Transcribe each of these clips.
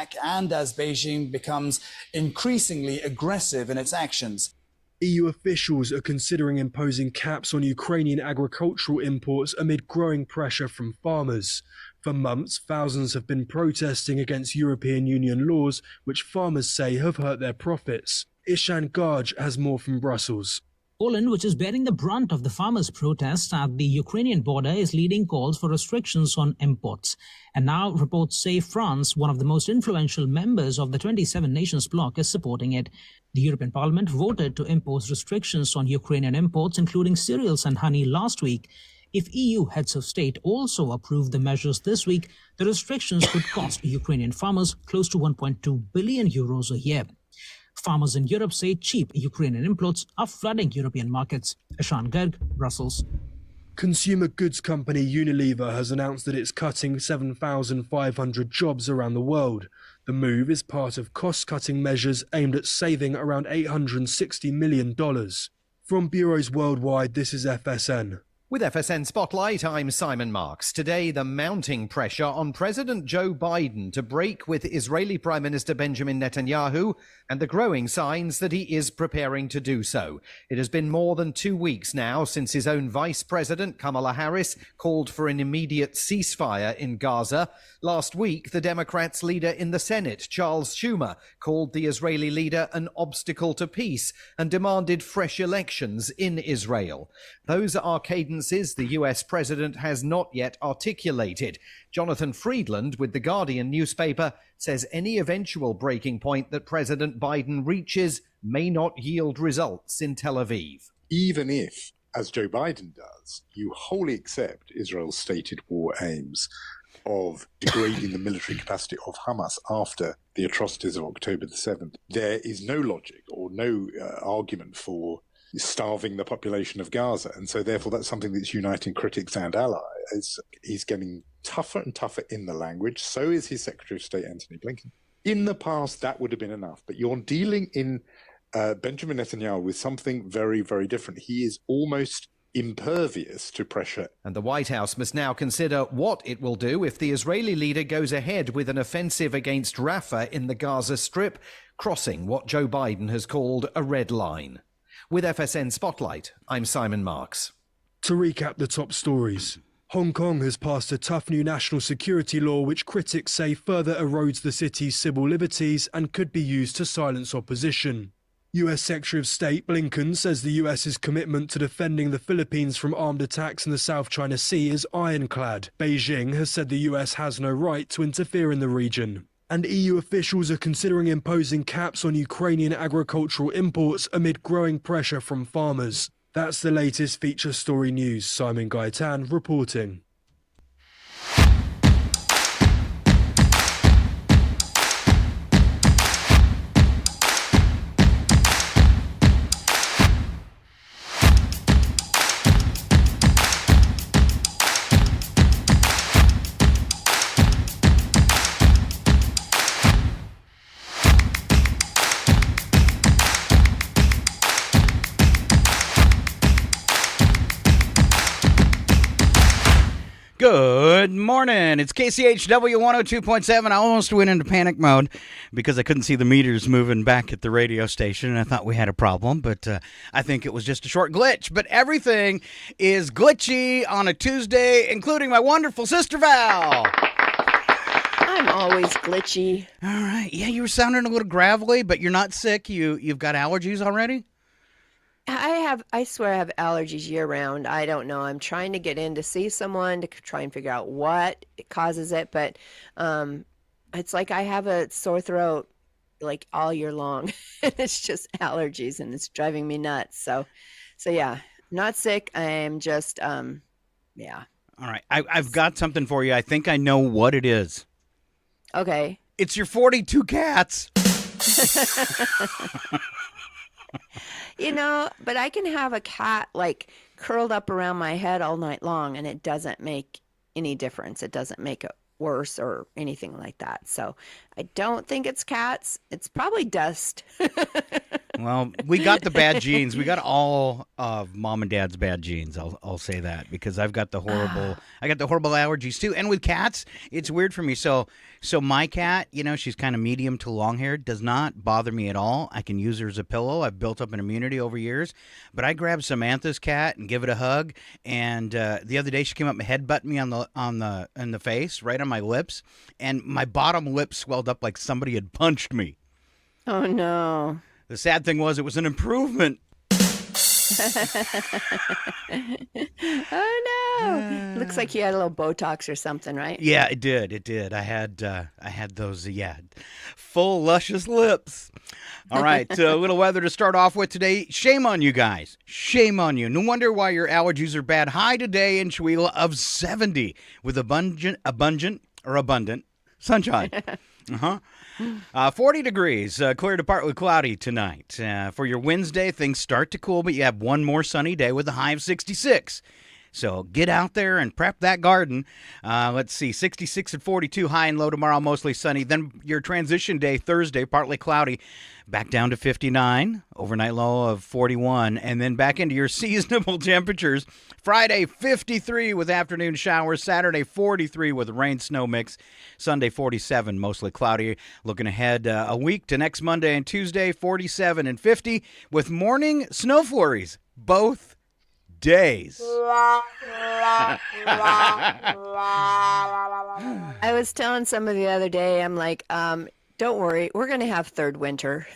back and as Beijing becomes increasingly aggressive in its actions. EU officials are considering imposing caps on Ukrainian agricultural imports amid growing pressure from farmers. For months, thousands have been protesting against European Union laws, which farmers say have hurt their profits. Ishan Garg has more from Brussels. Poland, which is bearing the brunt of the farmers' protests at the Ukrainian border, is leading calls for restrictions on imports. And now reports say France, one of the most influential members of the 27 nations bloc, is supporting it. The European Parliament voted to impose restrictions on Ukrainian imports, including cereals and honey, last week. If EU heads of state also approve the measures this week, the restrictions could cost Ukrainian farmers close to 1.2 billion euros a year. Farmers in Europe say cheap Ukrainian imports are flooding European markets. Ishan Garg, Brussels. Consumer goods company Unilever has announced that it's cutting 7,500 jobs around the world. The move is part of cost-cutting measures aimed at saving around $860 million. From bureaus worldwide, this is FSN. With FSN Spotlight, I'm Simon Marks. Today, the mounting pressure on President Joe Biden to break with Israeli Prime Minister Benjamin Netanyahu and the growing signs that he is preparing to do so. It has been more than 2 weeks now since his own Vice President, Kamala Harris, called for an immediate ceasefire in Gaza. Last week, the Democrats' leader in the Senate, Charles Schumer, called the Israeli leader an obstacle to peace and demanded fresh elections in Israel. Those are cadences the US president has not yet articulated. Jonathan Friedland with The Guardian newspaper says any eventual breaking point that President Biden reaches may not yield results in Tel Aviv. Even if, as Joe Biden does, you wholly accept Israel's stated war aims of degrading the military capacity of Hamas after the atrocities of October the 7th, there is no logic or no argument for starving the population of Gaza. And so therefore that's something that's uniting critics and allies. He's getting tougher and tougher in the language. So is his Secretary of State, Antony Blinken. In the past, that would have been enough. But you're dealing in Benjamin Netanyahu with something very, very different. He is almost impervious to pressure. And the White House must now consider what it will do if the Israeli leader goes ahead with an offensive against Rafah in the Gaza Strip, crossing what Joe Biden has called a red line. With FSN Spotlight, I'm Simon Marks. To recap the top stories, Hong Kong has passed a tough new national security law which critics say further erodes the city's civil liberties and could be used to silence opposition. US Secretary of State Blinken says the US's commitment to defending the Philippines from armed attacks in the South China Sea is ironclad. Beijing has said the US has no right to interfere in the region. And EU officials are considering imposing caps on Ukrainian agricultural imports amid growing pressure from farmers. That's the latest feature story news. Simon Gaitan reporting. Good morning. It's KCHW 102.7. I almost went into panic mode because I couldn't see the meters moving back at the radio station, and I thought we had a problem, but I think it was just a short glitch. But everything is glitchy on a Tuesday, including my wonderful sister Val. I'm always glitchy. All right. Yeah, you were sounding a little gravelly, but you're not sick. You've got allergies already? I swear I have allergies year round. I don't know. I'm trying to get in to see someone to try and figure out what causes it, but it's like I have a sore throat like all year long. It's just allergies and it's driving me nuts. So yeah, not sick. I am just yeah. All right. I've got something for you. I think I know what it is. Okay. It's your 42 cats. You know, but I can have a cat like curled up around my head all night long and it doesn't make any difference. It doesn't make it worse or anything like that. So I don't think it's cats. It's probably dust. Well, we got the bad genes. We got all of mom and dad's bad genes. I'll say that because I got the horrible allergies too. And with cats, it's weird for me. So my cat, she's kind of medium to long haired, does not bother me at all. I can use her as a pillow. I've built up an immunity over years. But I grabbed Samantha's cat and give it a hug. And the other day she came up and headbutted me in the face, right on my lips, and my bottom lip swelled up like somebody had punched me. Oh no. The sad thing was it was an improvement. Oh no! Looks like you had a little Botox or something, right? Yeah, it did. I had those full luscious lips. All right, a little weather to start off with today. Shame on you guys. Shame on you. No wonder why your allergies are bad. High today in Chewelah of 70 with abundant sunshine. 40 degrees, clear to partly cloudy tonight. For your Wednesday, things start to cool, but you have one more sunny day with a high of 66. So get out there and prep that garden. Let's see, 66 and 42, high and low tomorrow, mostly sunny. Then your transition day, Thursday, partly cloudy, back down to 59, overnight low of 41, and then back into your seasonable temperatures. Friday, 53 with afternoon showers. Saturday, 43 with rain, snow mix. Sunday, 47, mostly cloudy. Looking ahead a week to next Monday and Tuesday, 47 and 50 with morning snow flurries, both days. I was telling somebody the other day, I'm like, don't worry, we're going to have third winter.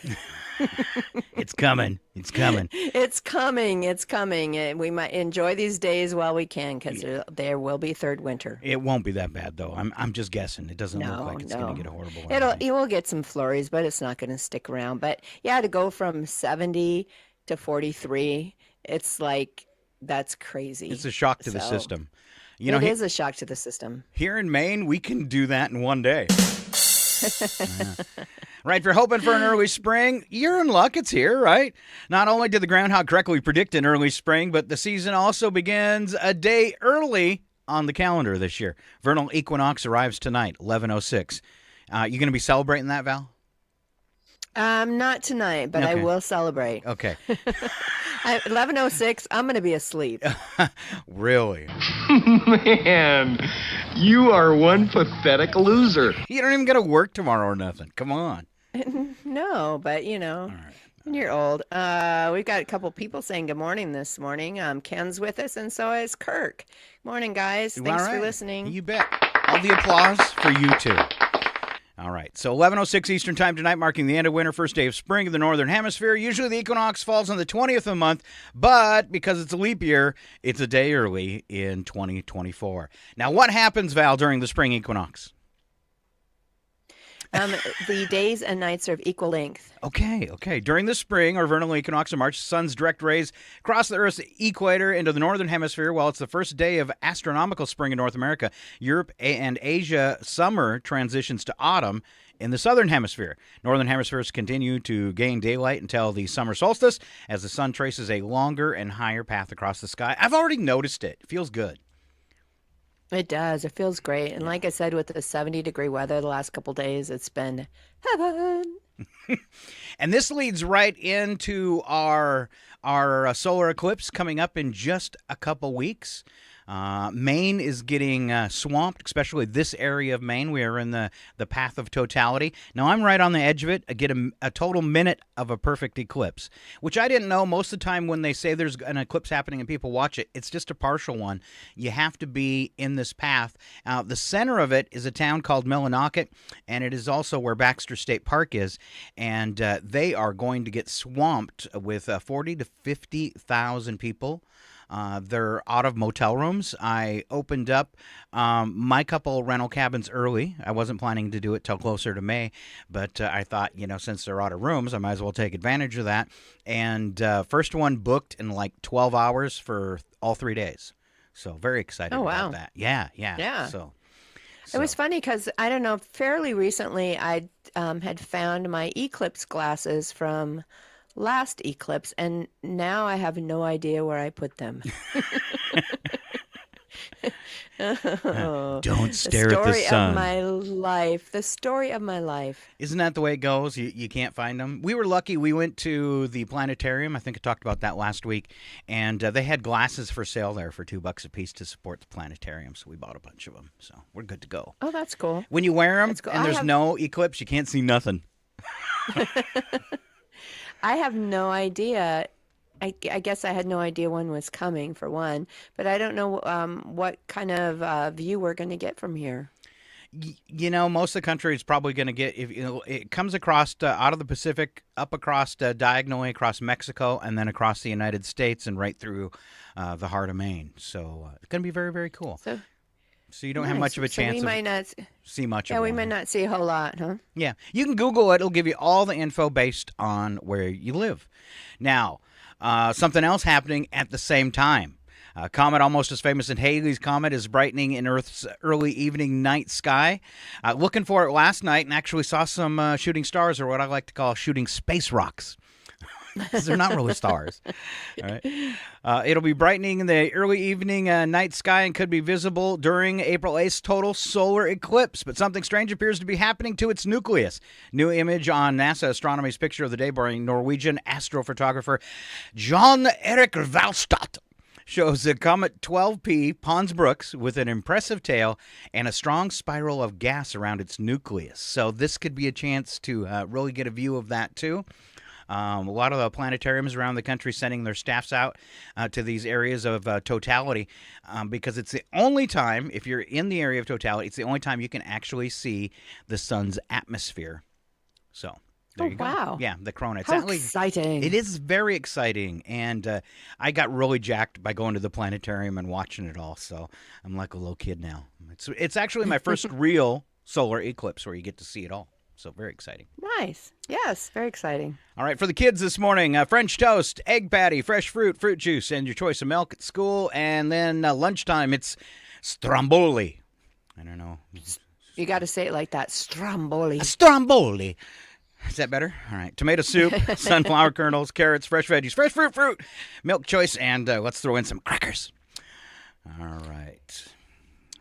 It's coming. It's coming. It's coming. It's coming. And we might enjoy these days while we can because there will be third winter. It won't be that bad, though. I'm just guessing. It doesn't look like it's going to get horrible. You will get some flurries, but it's not going to stick around. But yeah, to go from 70 to 43, it's like, that's crazy. It's a shock to the system. It is a shock to the system. Here in Maine, we can do that in one day. Right, if you're hoping for an early spring, you're in luck. It's here, right? Not only did the groundhog correctly predict an early spring, but the season also begins a day early on the calendar this year. Vernal equinox arrives tonight, 11:06. You going to be celebrating that, Val? Not tonight, but I will celebrate. Okay. 11:06, I'm going to be asleep. Really? Man, you are one pathetic loser. You don't even got to work tomorrow or nothing. Come on. No, but when you're old. We've got a couple people saying good morning this morning. Ken's with us, and so is Kirk. Morning, guys. Thanks for listening. You bet. All the applause for you too. All right, so 11:06 Eastern Time tonight, marking the end of winter, first day of spring in the Northern Hemisphere. Usually the equinox falls on the 20th of the month, but because it's a leap year, it's a day early in 2024. Now, what happens, Val, during the spring equinox? The days and nights are of equal length. Okay. During the spring or vernal equinox in March, the sun's direct rays cross the Earth's equator into the northern hemisphere. While it's the first day of astronomical spring in North America, Europe and Asia summer transitions to autumn in the southern hemisphere. Northern hemispheres continue to gain daylight until the summer solstice as the sun traces a longer and higher path across the sky. I've already noticed it. It feels good. It does. It feels great. And like I said, with the 70-degree weather the last couple days, it's been heaven. And this leads right into our solar eclipse coming up in just a couple weeks. Maine is getting swamped, especially this area of Maine. We are in the path of totality. Now, I'm right on the edge of it. I get a total minute of a perfect eclipse, which I didn't know. Most of the time when they say there's an eclipse happening and people watch it, it's just a partial one. You have to be in this path. The center of it is a town called Millinocket, and it is also where Baxter State Park is, and they are going to get swamped with 40 to 50,000 people. They're out of motel rooms. I opened up my couple rental cabins early. I wasn't planning to do it till closer to May, but I thought, since they're out of rooms, I might as well take advantage of that. And first one booked in like 12 hours for all 3 days. So very excited about that. Yeah. So. It was funny because, I don't know, fairly recently I had found my eclipse glasses from last eclipse, and now I have no idea where I put them. Don't stare at the story sun. of my life. The story of my life. Isn't that the way it goes? You can't find them. We were lucky. We went to the planetarium. I think I talked about that last week. And they had glasses for sale there for $2 a piece to support the planetarium. So we bought a bunch of them. So we're good to go. Oh, that's cool. When you wear them Cool. and there's no eclipse, you can't see nothing. I have no idea. I guess I had no idea one was coming, for one. But I don't know what kind of view we're going to get from here. Most of the country is probably going to get, if it comes across out of the Pacific, up across diagonally across Mexico, and then across the United States and right through the heart of Maine. So it's going to be very, very cool. So you don't have much of a chance we might not see much of Yeah, we one. might not see a whole lot, huh? Yeah, you can Google it. It'll give you all the info based on where you live. Now, something else happening at the same time. A comet almost as famous as Halley's Comet is brightening in Earth's early evening night sky. Looking for it last night and actually saw some shooting stars, or what I like to call shooting space rocks. They're not really stars. All right. It'll be brightening in the early evening night sky and could be visible during April 8th's total solar eclipse. But something strange appears to be happening to its nucleus. New image on NASA Astronomy's Picture of the Day by Norwegian astrophotographer John Erik Valstad shows the comet 12P Pons Brooks with an impressive tail and a strong spiral of gas around its nucleus. So this could be a chance to really get a view of that too. A lot of the planetariums around the country sending their staffs out to these areas of totality because it's the only time, if you're in the area of totality, it's the only time you can actually see the sun's atmosphere. So there you go. Wow. Yeah, the corona. It's How exciting. It is very exciting. And I got really jacked by going to the planetarium and watching it all. So I'm like a little kid now. It's actually my first real solar eclipse where you get to see it all. So very exciting. Nice. Yes, very exciting. All right, for the kids this morning, French toast, egg patty, fresh fruit, fruit juice, and your choice of milk at school. And then lunchtime, it's stromboli. I don't know. You got to say it like that. Stromboli. Stromboli. Is that better? All right. Tomato soup, sunflower kernels, carrots, fresh veggies, fresh fruit, milk choice, and let's throw in some crackers. All right.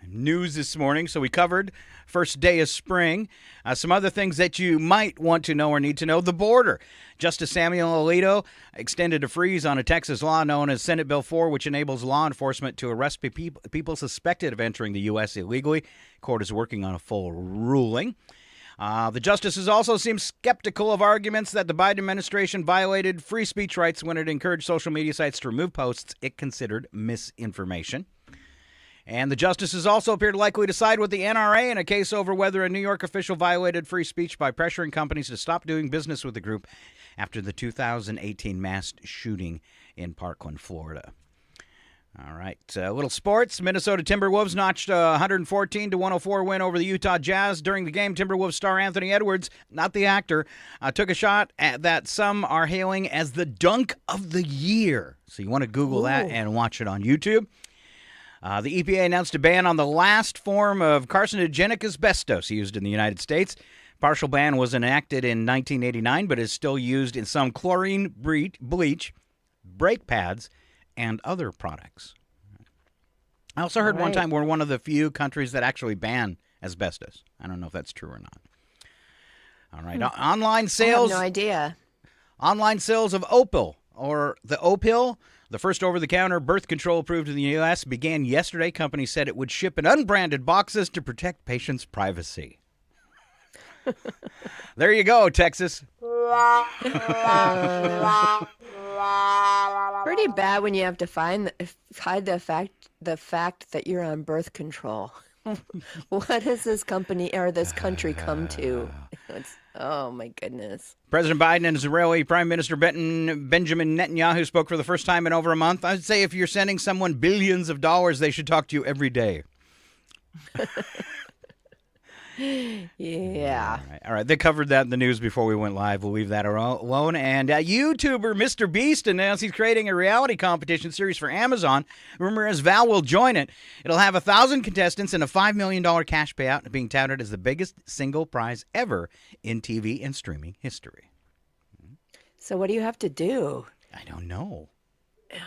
News this morning. So we covered first day of spring. Some other things that you might want to know or need to know. The border. Justice Samuel Alito extended a freeze on a Texas law known as Senate Bill 4, which enables law enforcement to arrest people suspected of entering the U.S. illegally. Court is working on a full ruling. The justices also seem skeptical of arguments that the Biden administration violated free speech rights when it encouraged social media sites to remove posts it considered misinformation. And the justices also appeared likely to side with the NRA in a case over whether a New York official violated free speech by pressuring companies to stop doing business with the group after the 2018 mass shooting in Parkland, Florida. All right, little sports. Minnesota Timberwolves notched a 114-104 win over the Utah Jazz. During the game, Timberwolves star Anthony Edwards, not the actor, took a shot at that some are hailing as the dunk of the year. So you want to Google that and watch it on YouTube. The EPA announced a ban on the last form of carcinogenic asbestos used in the United States. Partial ban was enacted in 1989, but is still used in some chlorine bleach, brake pads, and other products. I also heard one time we're one of the few countries that actually ban asbestos. I don't know if that's true or not. All right. Online sales. I have no idea. Online sales of Opil, or the Opil, the first over-the-counter birth control approved in the U.S., began yesterday. Company said it would ship in unbranded boxes to protect patients' privacy. There you go, Texas. Pretty bad when you have to hide the fact that you're on birth control. What has this company or this country come to? Oh, my goodness. President Biden and Israeli Prime Minister Benjamin Netanyahu spoke for the first time in over a month. I'd say if you're sending someone billions of dollars, they should talk to you every day. Yeah. All right. They covered that in the news before we went live. We'll leave that alone. And YouTuber Mr. Beast announced he's creating a reality competition series for Amazon. Rumor is Val will join it. It'll have 1,000 contestants and a $5 million cash payout, being touted as the biggest single prize ever in TV and streaming history. So what do you have to do? I don't know.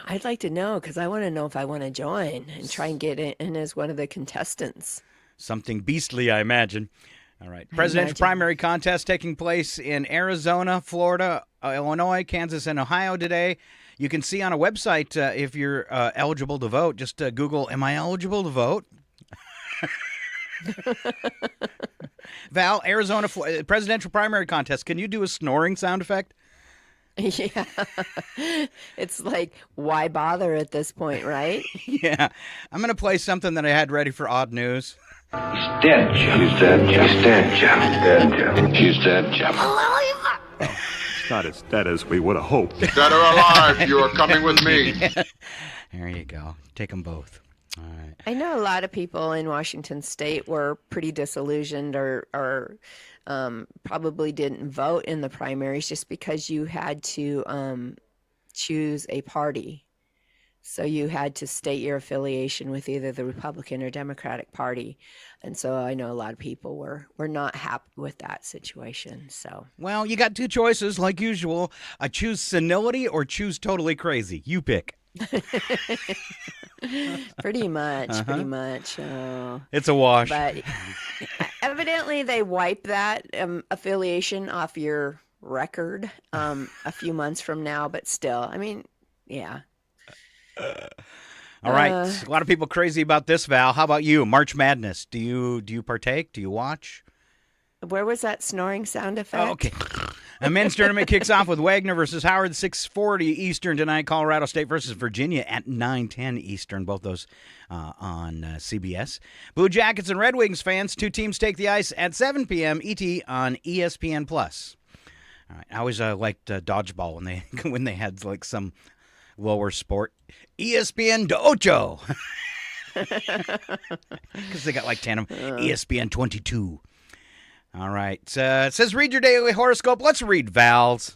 I'd like to know because I want to know if I want to join and try and get in as one of the contestants. Something beastly, I imagine. All right. I Presidential imagine. primary contest taking place in Arizona, Florida, Illinois, Kansas, and Ohio today. You can see on a website if you're eligible to vote. Just Google, am I eligible to vote? Val, Arizona presidential primary contest. Can you do a snoring sound effect? Yeah. It's like, why bother at this point, right? Yeah. I'm going to play something that I had ready for odd news. He's dead, Jim. He's dead, Jim. He's dead, Jim. He's dead, Jim. He's dead, Jim. It's not as dead as we would have hoped. Dead or alive, you are coming with me. There you go. Take them both. All right. I know a lot of people in Washington State were pretty disillusioned or probably didn't vote in the primaries just because you had to choose a party. So you had to state your affiliation with either the Republican or Democratic Party. And so I know a lot of people were not happy with that situation. So Well, you got two choices, like usual. I choose senility or choose totally crazy. You pick. pretty much. Oh. It's a wash. But evidently they wiped that affiliation off your record a few months from now. But still, I mean, yeah. All right. A lot of people crazy about this, Val. How about you? March Madness. Do you partake? Do you watch? Where was that snoring sound effect? Oh, okay. A men's tournament kicks off with Wagner versus Howard, 6:40 Eastern tonight. Colorado State versus Virginia at 9:10 Eastern. Both those on CBS. Blue Jackets and Red Wings fans. Two teams take the ice at 7 p.m. ET on ESPN+. All right. I always liked dodgeball when they had like some lower sport. ESPN de Ocho. Because they got like 10 of them. ESPN 22. All right. It says read your daily horoscope. Let's read Val's.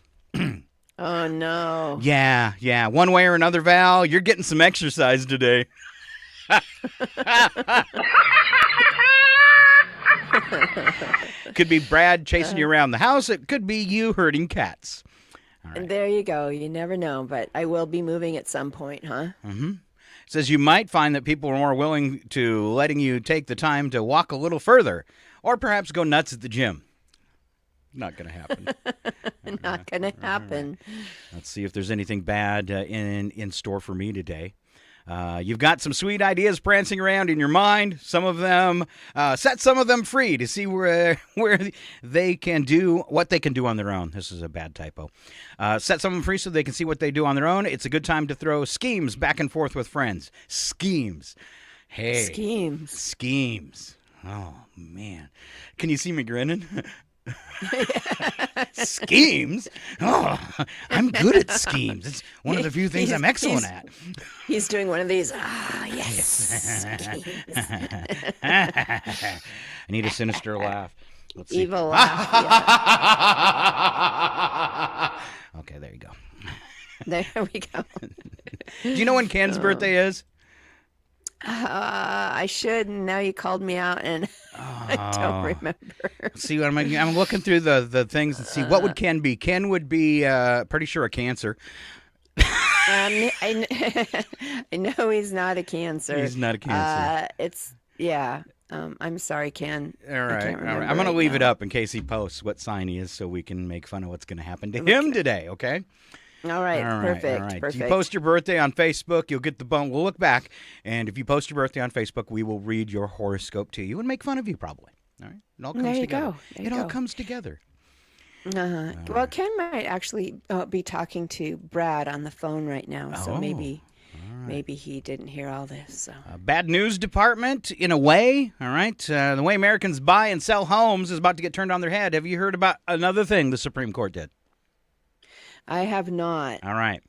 Oh, no. Yeah. One way or another, Val, you're getting some exercise today. Could be Brad chasing you around the house. It could be you herding cats. All right. And there you go. You never know, but I will be moving at some point, huh? Mm-hmm. It says you might find that people are more willing to letting you take the time to walk a little further or perhaps go nuts at the gym. Not going to happen. Not going to happen. Right. Let's see if there's anything bad in store for me today. You've got some sweet ideas prancing around in your mind. Some of them, set some of them free to see where they can do what they can do on their own. This is a bad typo. Set some of them free so they can see what they do on their own. It's a good time to throw schemes back and forth with friends. Schemes. Hey. Schemes. Oh, man. Can you see me grinning? Schemes? Oh, I'm good at schemes. It's one of the few things I'm excellent at. He's doing one of these. Yes. I need a sinister laugh. Let's see. Evil laugh. Yeah. Okay, there you go. There we go. Do you know when Ken's birthday is? I should, and now you called me out, and I don't remember. See, I'm looking through the things and see what would Ken be. Ken would be pretty sure a Cancer. I know he's not a Cancer. He's not a Cancer. I'm sorry, Ken. All right. I'm going to leave it up in case he posts what sign he is so we can make fun of what's going to happen to him today, okay? All right, perfect. If you post your birthday on Facebook, you'll get the bone. We'll look back, and if you post your birthday on Facebook, we will read your horoscope to you and make fun of you, probably. All right, it all comes together. It all comes together. Well, Ken might actually be talking to Brad on the phone right now, so maybe he didn't hear all this. So. Bad news department, in a way. All right, the way Americans buy and sell homes is about to get turned on their head. Have you heard about another thing the Supreme Court did? I have not. All right.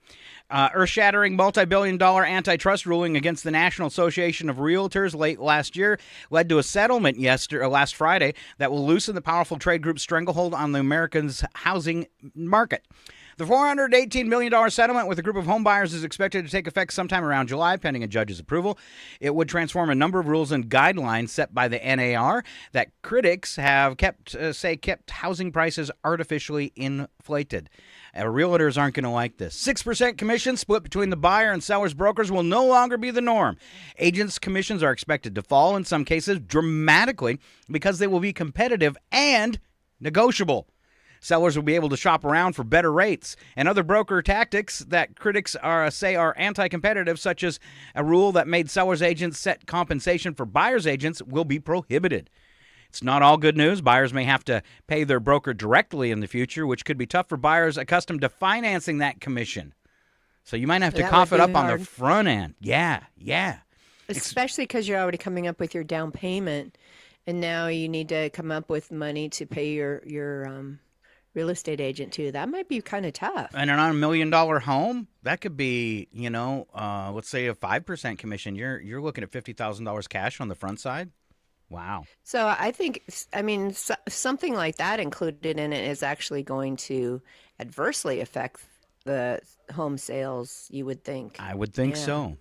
Earth-shattering multi-billion-dollar antitrust ruling against the National Association of Realtors late last year led to a settlement last Friday that will loosen the powerful trade group's stranglehold on the Americans' housing market. The $418 million settlement with a group of home buyers is expected to take effect sometime around July, pending a judge's approval. It would transform a number of rules and guidelines set by the NAR that critics have kept housing prices artificially inflated. Realtors aren't going to like this. 6% commission split between the buyer and seller's brokers will no longer be the norm. Agents' commissions are expected to fall, in some cases dramatically, because they will be competitive and negotiable. Sellers will be able to shop around for better rates, and other broker tactics that critics say are anti-competitive, such as a rule that made sellers' agents set compensation for buyers' agents, will be prohibited. It's not all good news. Buyers may have to pay their broker directly in the future, which could be tough for buyers accustomed to financing that commission. So you might have to cough it up on the front end. Yeah. Especially because you're already coming up with your down payment, and now you need to come up with money to pay your real estate agent too. That might be kind of tough. And on a $1 million home, that could be, let's say a 5% commission. You're looking at $50,000 cash on the front side. Wow. So I think, something like that included in it is actually going to adversely affect the home sales, you would think. I would think so.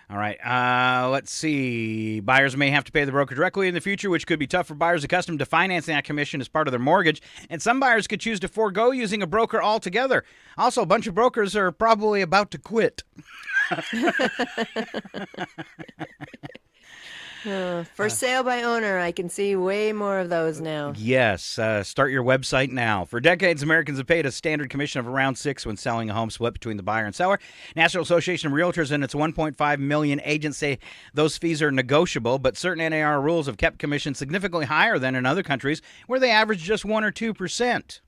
All right. Let's see. Buyers may have to pay the broker directly in the future, which could be tough for buyers accustomed to financing that commission as part of their mortgage. And some buyers could choose to forego using a broker altogether. Also, a bunch of brokers are probably about to quit. For sale by owner, I can see way more of those now. Yes. Start your website now. For decades, Americans have paid a standard commission of around 6% when selling a home split between the buyer and seller. National Association of Realtors and its 1.5 million agents say those fees are negotiable, but certain NAR rules have kept commissions significantly higher than in other countries where they average just 1 or 2%.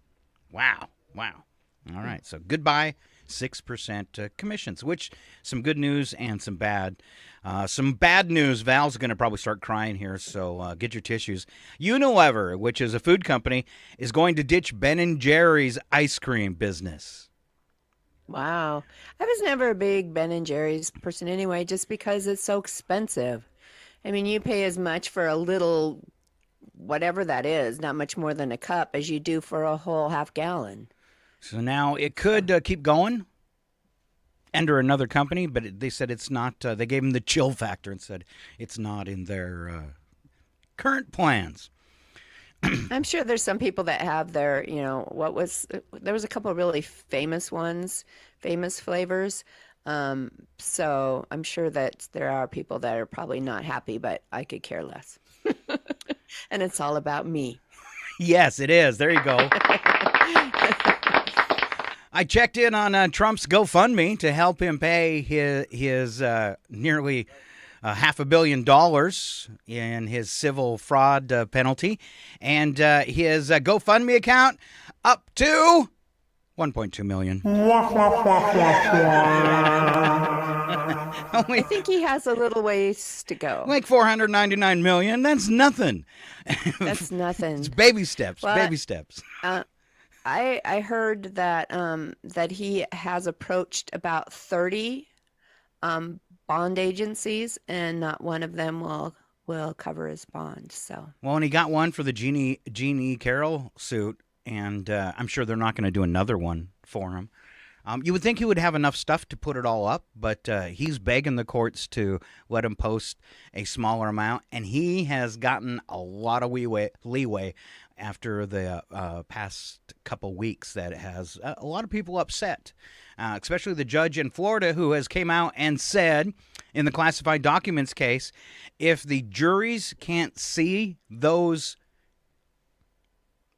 Wow. All right. So goodbye 6% commissions, which some good news and some bad. Some bad news. Val's going to probably start crying here, so get your tissues. Unilever, which is a food company, is going to ditch Ben & Jerry's ice cream business. Wow. I was never a big Ben & Jerry's person anyway, just because it's so expensive. I mean, you pay as much for a little, whatever that is, not much more than a cup, as you do for a whole half gallon. So now it could keep going under another company, but they said it's not. They gave them the chill factor and said it's not in their current plans. I'm sure there's some people that have their, there was a couple of really famous flavors. So I'm sure that there are people that are probably not happy, but I could care less. And it's all about me. Yes, it is. There you go. I checked in on Trump's GoFundMe to help him pay his nearly $500 million in his civil fraud penalty, and his GoFundMe account up to $1.2 million. I think he has a little ways to go. Like $499 million. That's nothing. That's nothing. It's baby steps. Well, baby steps. I heard that that he has approached about 30 bond agencies, and not one of them will cover his bond. So well, and he got one for the Jean E. Carroll suit, and I'm sure they're not going to do another one for him. You would think he would have enough stuff to put it all up, but he's begging the courts to let him post a smaller amount, and he has gotten a lot of leeway after the past couple weeks that has a lot of people upset, especially the judge in Florida who has came out and said in the classified documents case, if the juries can't see those,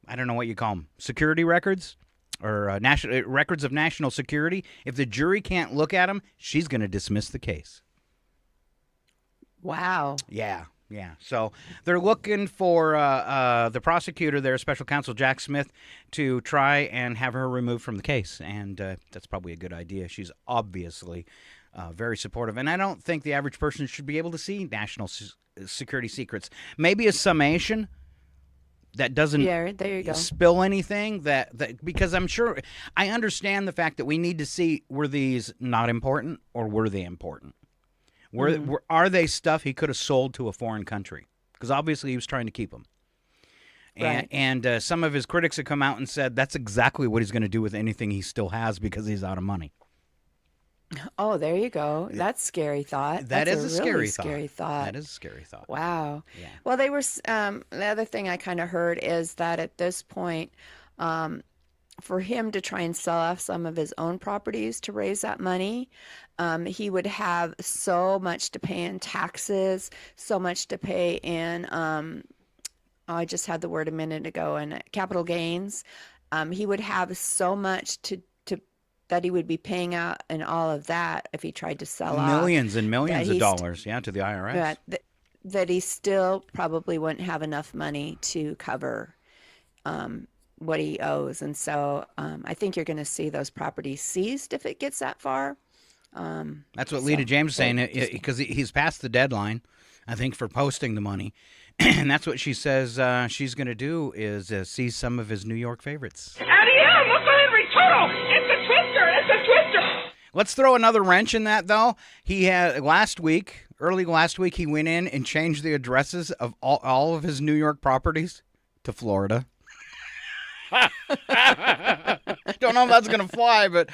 I don't know what you call them, security records or national records of national security, if the jury can't look at them, she's going to dismiss the case. Wow. Yeah. So they're looking for the prosecutor there, special counsel Jack Smith, to try and have her removed from the case. And that's probably a good idea. She's obviously very supportive. And I don't think the average person should be able to see national security secrets. Maybe a summation that doesn't there you go. Spill anything that because I'm sure I understand the fact that we need to see, were these not important or were they important? Are they stuff he could have sold to a foreign country? Because obviously he was trying to keep them. Right. And some of his critics have come out and said that's exactly what he's going to do with anything he still has because he's out of money. Oh, there you go. That's a scary thought. That That's is a really scary thought. That is a scary thought. Wow. Yeah. Well, they were. The other thing I kind of heard is that at this point, for him to try and sell off some of his own properties to raise that money, he would have so much to pay in taxes, so much to pay in. I just had the word a minute ago, in capital gains. He would have so much to that he would be paying out and all of that if he tried to sell off. Millions and millions of dollars, to the IRS. That he still probably wouldn't have enough money to cover what he owes. And so I think you're going to see those properties seized if it gets that far. That's what Lita James is saying, because he's past the deadline, I think, for posting the money. And that's what she says she's going to do is seize some of his New York favorites. Ariel, look at every turtle! It's a twister! It's a twister! Let's throw another wrench in that, though. He had early last week, he went in and changed the addresses of all of his New York properties to Florida. Don't know if that's going to fly, but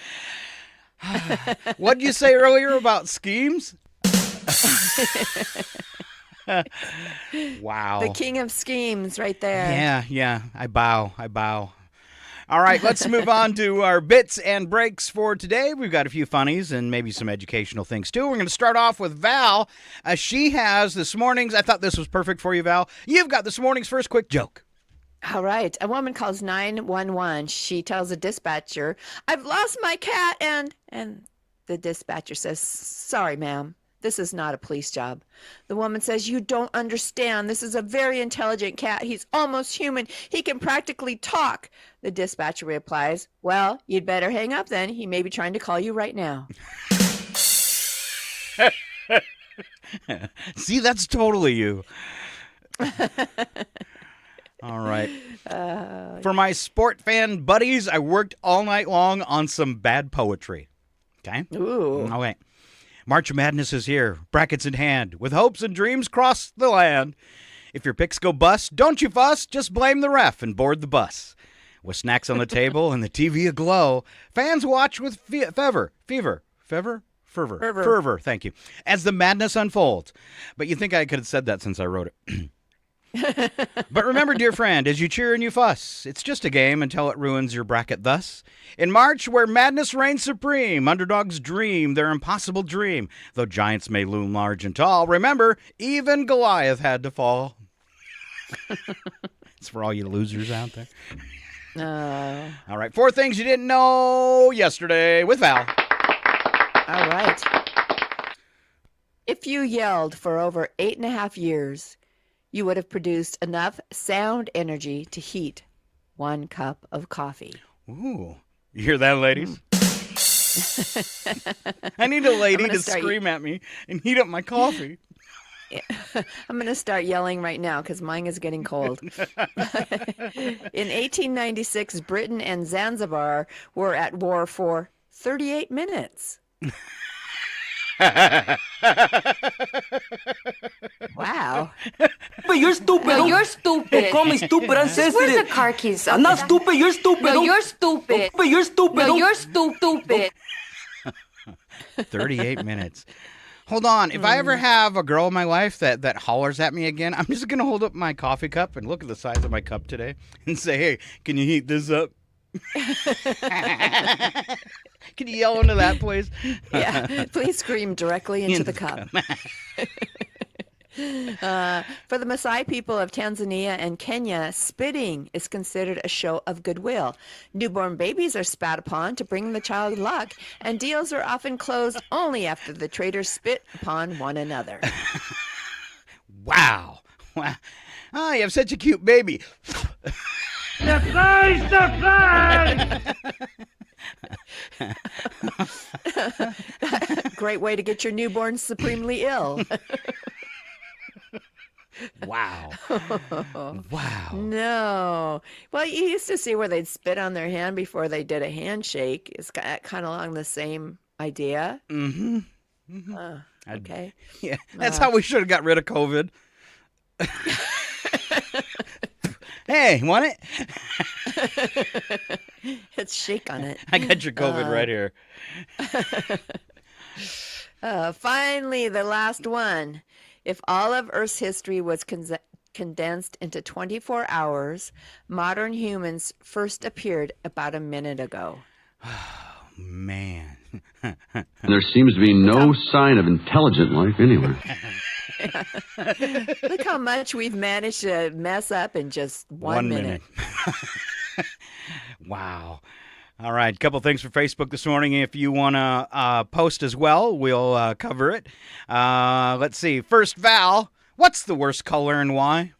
what did you say earlier about schemes? Wow. The king of schemes right there. Yeah. I bow. All right, let's move on to our bits and breaks for today. We've got a few funnies and maybe some educational things, too. We're going to start off with Val. She has this morning's, I thought this was perfect for you, Val. You've got this morning's first quick joke. All right. A woman calls 911. She tells a dispatcher, "I've lost my cat," and the dispatcher says, "Sorry, ma'am. This is not a police job." The woman says, "You don't understand. This is a very intelligent cat. He's almost human. He can practically talk." The dispatcher replies, "Well, you'd better hang up then. He may be trying to call you right now." See, that's totally you. All right. For my sport fan buddies, I worked all night long on some bad poetry. Okay? Ooh. Okay. March of Madness is here, brackets in hand, with hopes and dreams cross the land. If your picks go bust, don't you fuss, just blame the ref and board the bus. With snacks on the table and the TV aglow, fans watch with fervor, thank you, as the madness unfolds. But you think I could have said that since I wrote it. But remember, dear friend, as you cheer and you fuss, it's just a game until it ruins your bracket thus. In March, where madness reigns supreme, underdogs dream their impossible dream. Though giants may loom large and tall, remember, even Goliath had to fall. It's for all you losers out there. All right, 4 things you didn't know yesterday with Val. All right. If you yelled for over 8.5 years, you would have produced enough sound energy to heat 1 cup of coffee. Ooh. You hear that, ladies? I need a lady to scream at me and heat up my coffee. I'm going to start yelling right now because mine is getting cold. In 1896, Britain and Zanzibar were at war for 38 minutes. Wow. But you're stupid. No, you're stupid. Don't call me stupid. I'm sensitive. Where's the car keys? I'm not stupid. You're stupid. No, you're stupid. But you're stupid. No, you're stupid. 38 minutes. Hold on. If I ever have a girl in my life that hollers at me again, I'm just going to hold up my coffee cup and look at the size of my cup today and say, "Hey, can you heat this up?" Can you yell into that, please? Yeah, please scream directly into the cup. For the Maasai people of Tanzania and Kenya, spitting is considered a show of goodwill. Newborn babies are spat upon to bring the child luck, and deals are often closed only after the traders spit upon one another. Wow. Oh, you have such a cute baby. Surprise! Surprise! Great way to get your newborn supremely ill. Wow. Wow. No. Well, you used to see where they'd spit on their hand before they did a handshake. It's kind of along the same idea. Mm-hmm. Mm-hmm. Okay. Yeah, that's how we should have got rid of COVID. Hey, want it? It's shake on it. I got your COVID right here. Finally, the last one. If all of Earth's history was condensed into 24 hours, modern humans first appeared about a minute ago. Man. There seems to be no sign of intelligent life anywhere. Look how much we've managed to mess up in just one minute. Wow. All right, a couple things for Facebook this morning. If you want to post as well, we'll cover it. Let's see. First, Val, what's the worst color and why?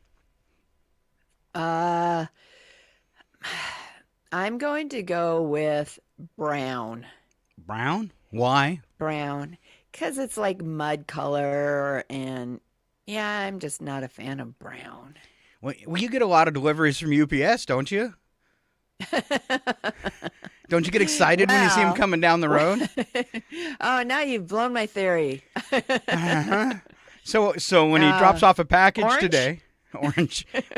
I'm going to go with brown. Brown? Why? Brown. Because it's like mud color, and yeah, I'm just not a fan of brown. Well, you get a lot of deliveries from UPS, don't you? Don't you get excited when you see them coming down the road? Oh, now you've blown my theory. So when he drops off a package today, when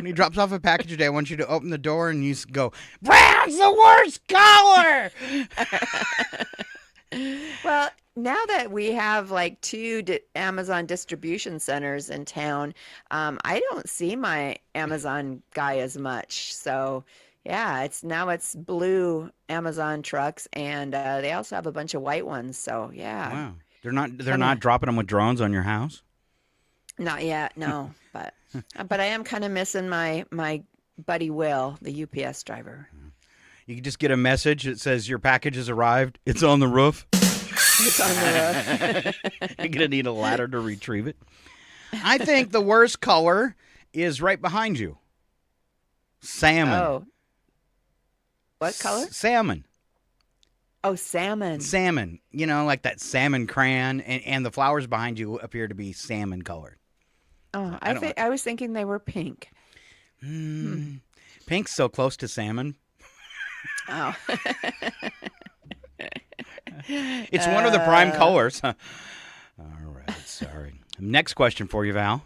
he drops off a package today, I want you to open the door and you go, brown's the worst color! Well, now that we have like two Amazon distribution centers in town, I don't see my Amazon guy as much. So yeah, it's blue Amazon trucks, and they also have a bunch of white ones. So yeah. Wow. They're not dropping them with drones on your house? Not yet, no. but I am kind of missing my buddy Will, the UPS driver. You can just get a message that says your package has arrived. It's on the roof. It's on the roof. You're going to need a ladder to retrieve it. I think the worst color is right behind you. Salmon. Oh. What color? Salmon. Oh, salmon. Salmon. You know, like that salmon crayon, and the flowers behind you appear to be salmon colored. Oh, I was thinking they were pink. Pink's so close to salmon. Oh. It's one of the prime colors. All right, sorry. Next question for you, Val.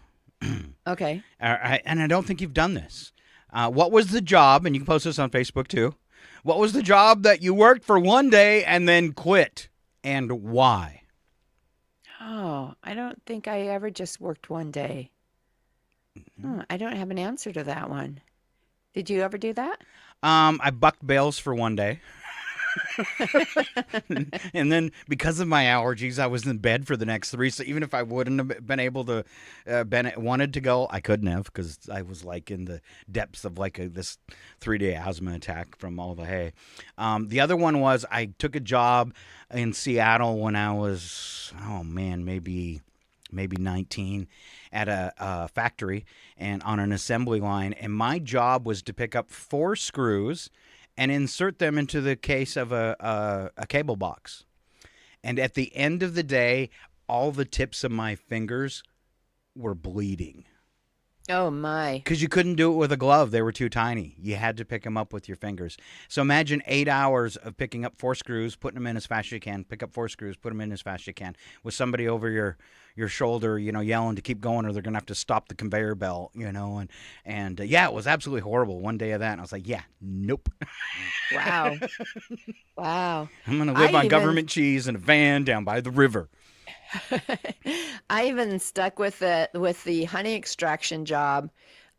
Okay. And I don't think you've done this. What was the job, and you can post this on Facebook too, what was the job that you worked for one day and then quit, and why? Oh, I don't think I ever just worked one day. I don't have an answer to that one. Did you ever do that? I bucked bales for one day. And then because of my allergies, I was in bed for the next 3. So even if I wouldn't have been able to, wanted to go, I couldn't have, because I was like in the depths of like this 3-day asthma attack from all the hay. The other one was I took a job in Seattle when I was, maybe 19, at a factory and on an assembly line. And my job was to pick up 4 screws and insert them into the case of a cable box. And at the end of the day, all the tips of my fingers were bleeding. Oh, my. Because you couldn't do it with a glove. They were too tiny. You had to pick them up with your fingers. So imagine 8 hours of picking up 4 screws, putting them in as fast as you can, pick up 4 screws, put them in as fast as you can, with somebody over your shoulder, yelling to keep going, or they're going to have to stop the conveyor belt, and yeah, it was absolutely horrible. One day of that, and I was like, yeah, nope. Wow. Wow. I'm going to live on government cheese in a van down by the river. I even stuck with the honey extraction job,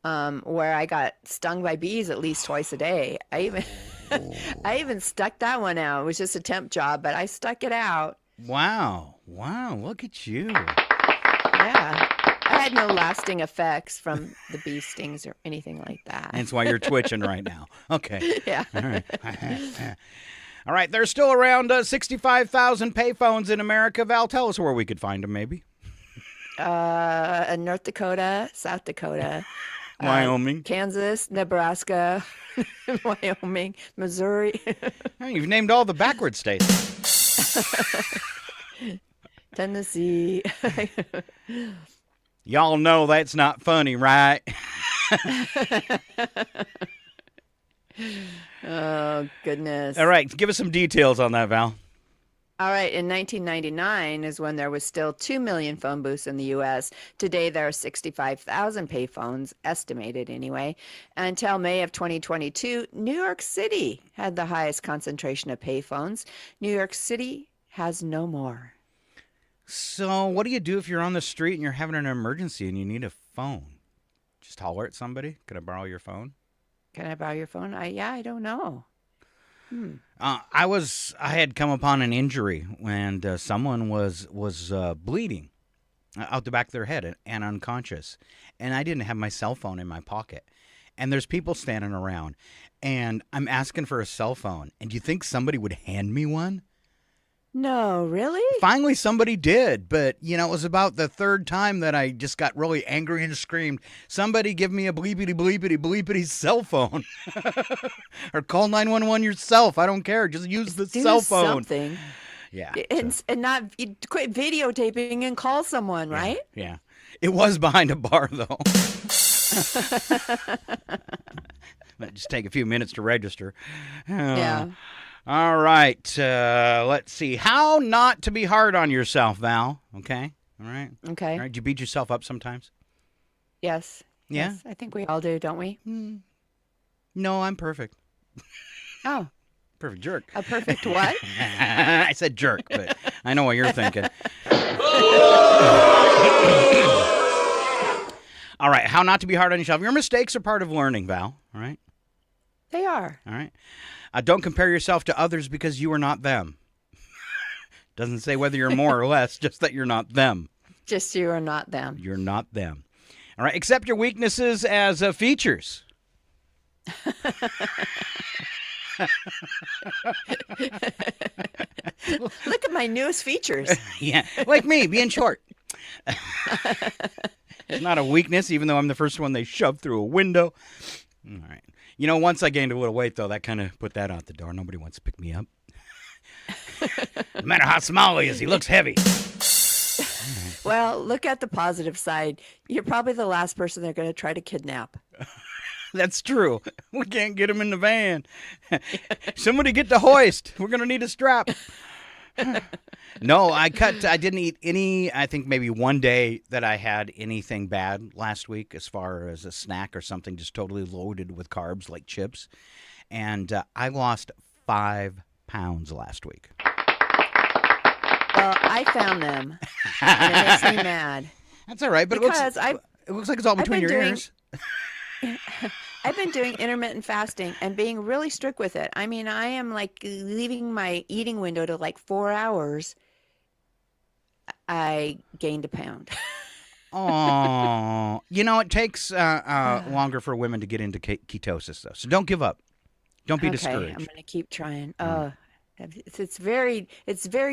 where I got stung by bees at least twice a day. I even stuck that one out. It was just a temp job, but I stuck it out. Wow, look at you. Yeah. I had no lasting effects from the bee stings or anything like that. That's why you're twitching right now. Okay. Yeah. All right. All right, there's still around 65,000 payphones in America. Val, tell us where we could find them, maybe. North Dakota, South Dakota, Wyoming, Kansas, Nebraska, Wyoming, Missouri. You've named all the backward states. Tennessee. Y'all know that's not funny, right? Oh, goodness. All right, give us some details on that, Val. All right, in 1999 is when there was still 2 million phone booths in the U.S. Today, there are 65,000 payphones, estimated anyway. Until May of 2022, New York City had the highest concentration of payphones. New York City has no more. So what do you do if you're on the street and you're having an emergency and you need a phone? Just holler at somebody? Can I borrow your phone? Can I borrow your phone? I don't know. I had come upon an injury and someone was bleeding out the back of their head and unconscious, and I didn't have my cell phone in my pocket. And there's people standing around, and I'm asking for a cell phone. And do you think somebody would hand me one? No, really? Finally, somebody did, but, it was about the third time that I just got really angry and screamed, somebody give me a bleepity bleepity bleepity cell phone. Or call 911 yourself. I don't care. Just use the cell phone. Something. Yeah. And not quit videotaping and call someone, right? Yeah. It was behind a bar, though. Might just take a few minutes to register. Yeah. All right. Let's see. How not to be hard on yourself, Val. Okay. All right. Okay. All right. Do you beat yourself up sometimes? Yes. Yeah? Yes, I think we all do, don't we? No, I'm perfect. Oh. Perfect jerk. A perfect what? I said jerk, but I know what you're thinking. All right. How not to be hard on yourself. Your mistakes are part of learning, Val. All right. They are. All right. Don't compare yourself to others because you are not them. Doesn't say whether you're more or less, just that you're not them. Just you are not them. You're not them. All right. Accept your weaknesses as features. Look at my newest features. Yeah. Like me, being short. It's not a weakness, even though I'm the first one they shoved through a window. All right. Once I gained a little weight, though, that kind of put that out the door. Nobody wants to pick me up. No matter how small he is, he looks heavy. Well, look at the positive side. You're probably the last person they're going to try to kidnap. That's true. We can't get him in the van. Somebody get the hoist. We're going to need a strap. No, I didn't eat any, I think maybe one day that I had anything bad last week as far as a snack or something just totally loaded with carbs like chips. And I lost 5 pounds last week. Well, I found them. And it makes me mad. That's all right, but because it looks like it's all between your ears. I've been doing intermittent fasting and being really strict with it. I mean, I am like leaving my eating window to like 4 hours. I gained a pound. Oh, it takes longer for women to get into ketosis, though. So don't give up. Don't be discouraged. I'm going to keep trying. It's very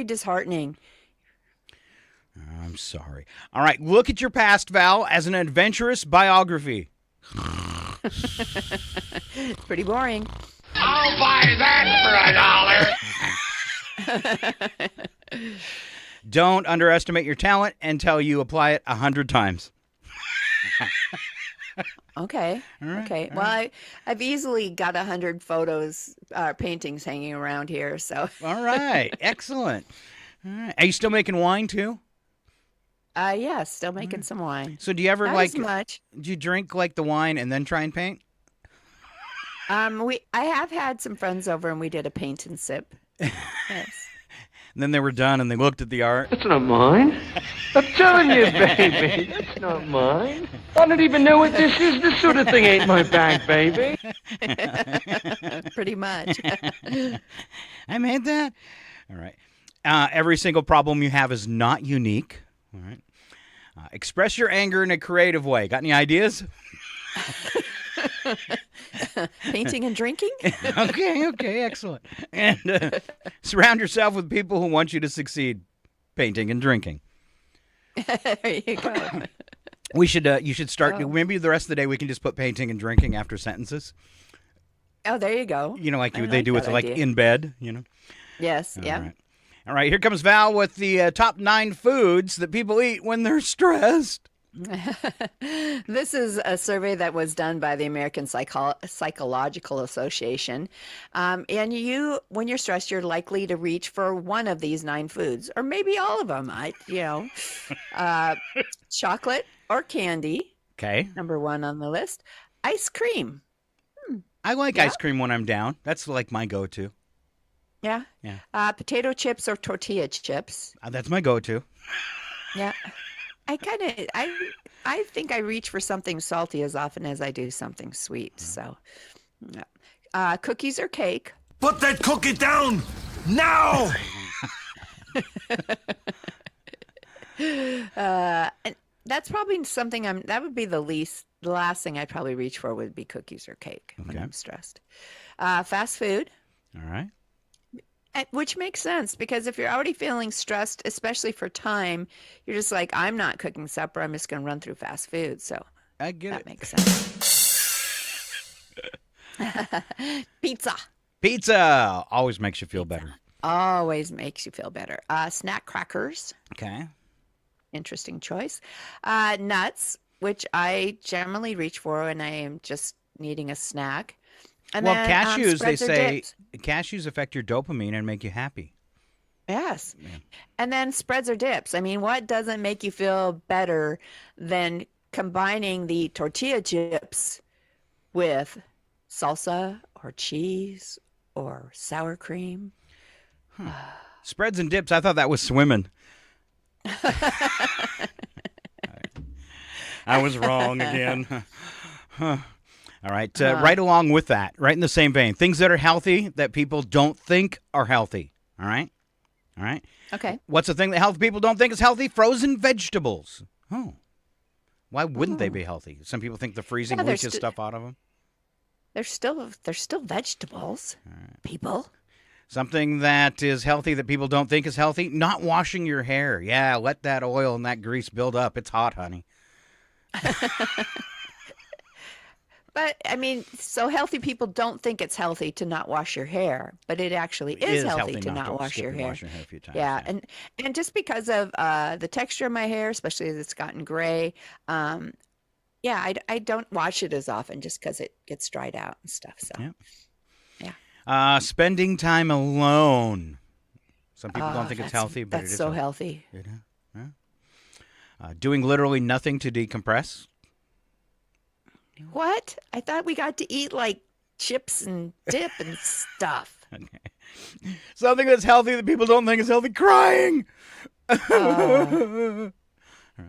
disheartening. I'm sorry. All right, look at your past, Val, as an adventurous biography. It's pretty boring. I'll buy that for $1. Don't underestimate your talent until you apply it 100 times. Okay. Right, okay. Well, I've easily got 100 photos, paintings hanging around here. So. All right. Excellent. All right. Are you still making wine too? Yeah, still making some wine. So do you ever Not as much. Do you drink like the wine and then try and paint? I have had some friends over and we did a paint and sip. Yes. And then they were done and they looked at the art. That's not mine. I'm telling you, baby. That's not mine. I don't even know what this is. This sort of thing ain't my bag, baby. Pretty much. I made that. All right. Every single problem you have is not unique. All right. Express your anger in a creative way. Got any ideas? Painting and drinking? Okay, excellent. And surround yourself with people who want you to succeed. Painting and drinking. There you go. You should start. Maybe the rest of the day we can just put painting and drinking after sentences. Oh, there you go. Like they do with like in bed. Yes. Yeah. All right. Here comes Val with the top 9 foods that people eat when they're stressed. This is a survey that was done by the American Psychological Association. And when you're stressed, you're likely to reach for one of these 9 foods, or maybe all of them. Chocolate or candy. Okay. Number 1 on the list. Ice cream. I like ice cream when I'm down. That's like my go-to. Yeah. Yeah. Potato chips or tortilla chips. That's my go-to. Yeah. I think I reach for something salty as often as I do something sweet. So, yeah. Cookies or cake. Put that cookie down now! And that's probably something that would be the last thing I'd probably reach for would be cookies or cake when I'm stressed. Fast food. All right. Which makes sense because if you're already feeling stressed, especially for time, you're just like, I'm not cooking supper. I'm just going to run through fast food. So I get that it. makes sense. Pizza always makes you feel better. Always makes you feel better. Snack crackers. Okay. Interesting choice. Nuts, which I generally reach for when I am just needing a snack. And well, then, cashews, they say dips. cashews affect your dopamine and make you happy. Yes. Yeah. And then spreads or dips. I mean, what doesn't make you feel better than combining the tortilla chips with salsa or cheese or sour cream? Spreads and dips, I thought that was swimming. I was wrong again. All right. Right along with that, right in the same vein, things that are healthy that people don't think are healthy. All right. All right. Okay. What's the thing that healthy people don't think is healthy? Frozen vegetables. Oh. Why wouldn't they be healthy? Some people think the freezing leaches stuff out of them. They're still vegetables, people. Something that is healthy that people don't think is healthy? Not washing your hair. Yeah, let that oil and that grease build up. It's hot, honey. But, I mean, so healthy people don't think it's healthy to not wash your hair, but it actually is healthy to not wash your hair. Wash your hair a few times, yeah, and just because of the texture of my hair, especially as it's gotten gray, I don't wash it as often just because it gets dried out and stuff. So, yeah. Spending time alone. Some people don't think it's healthy, but it is. That's so healthy. Doing literally nothing to decompress. What? I thought we got to eat like chips and dip and stuff. Okay. Something that's healthy that people don't think is healthy. Crying.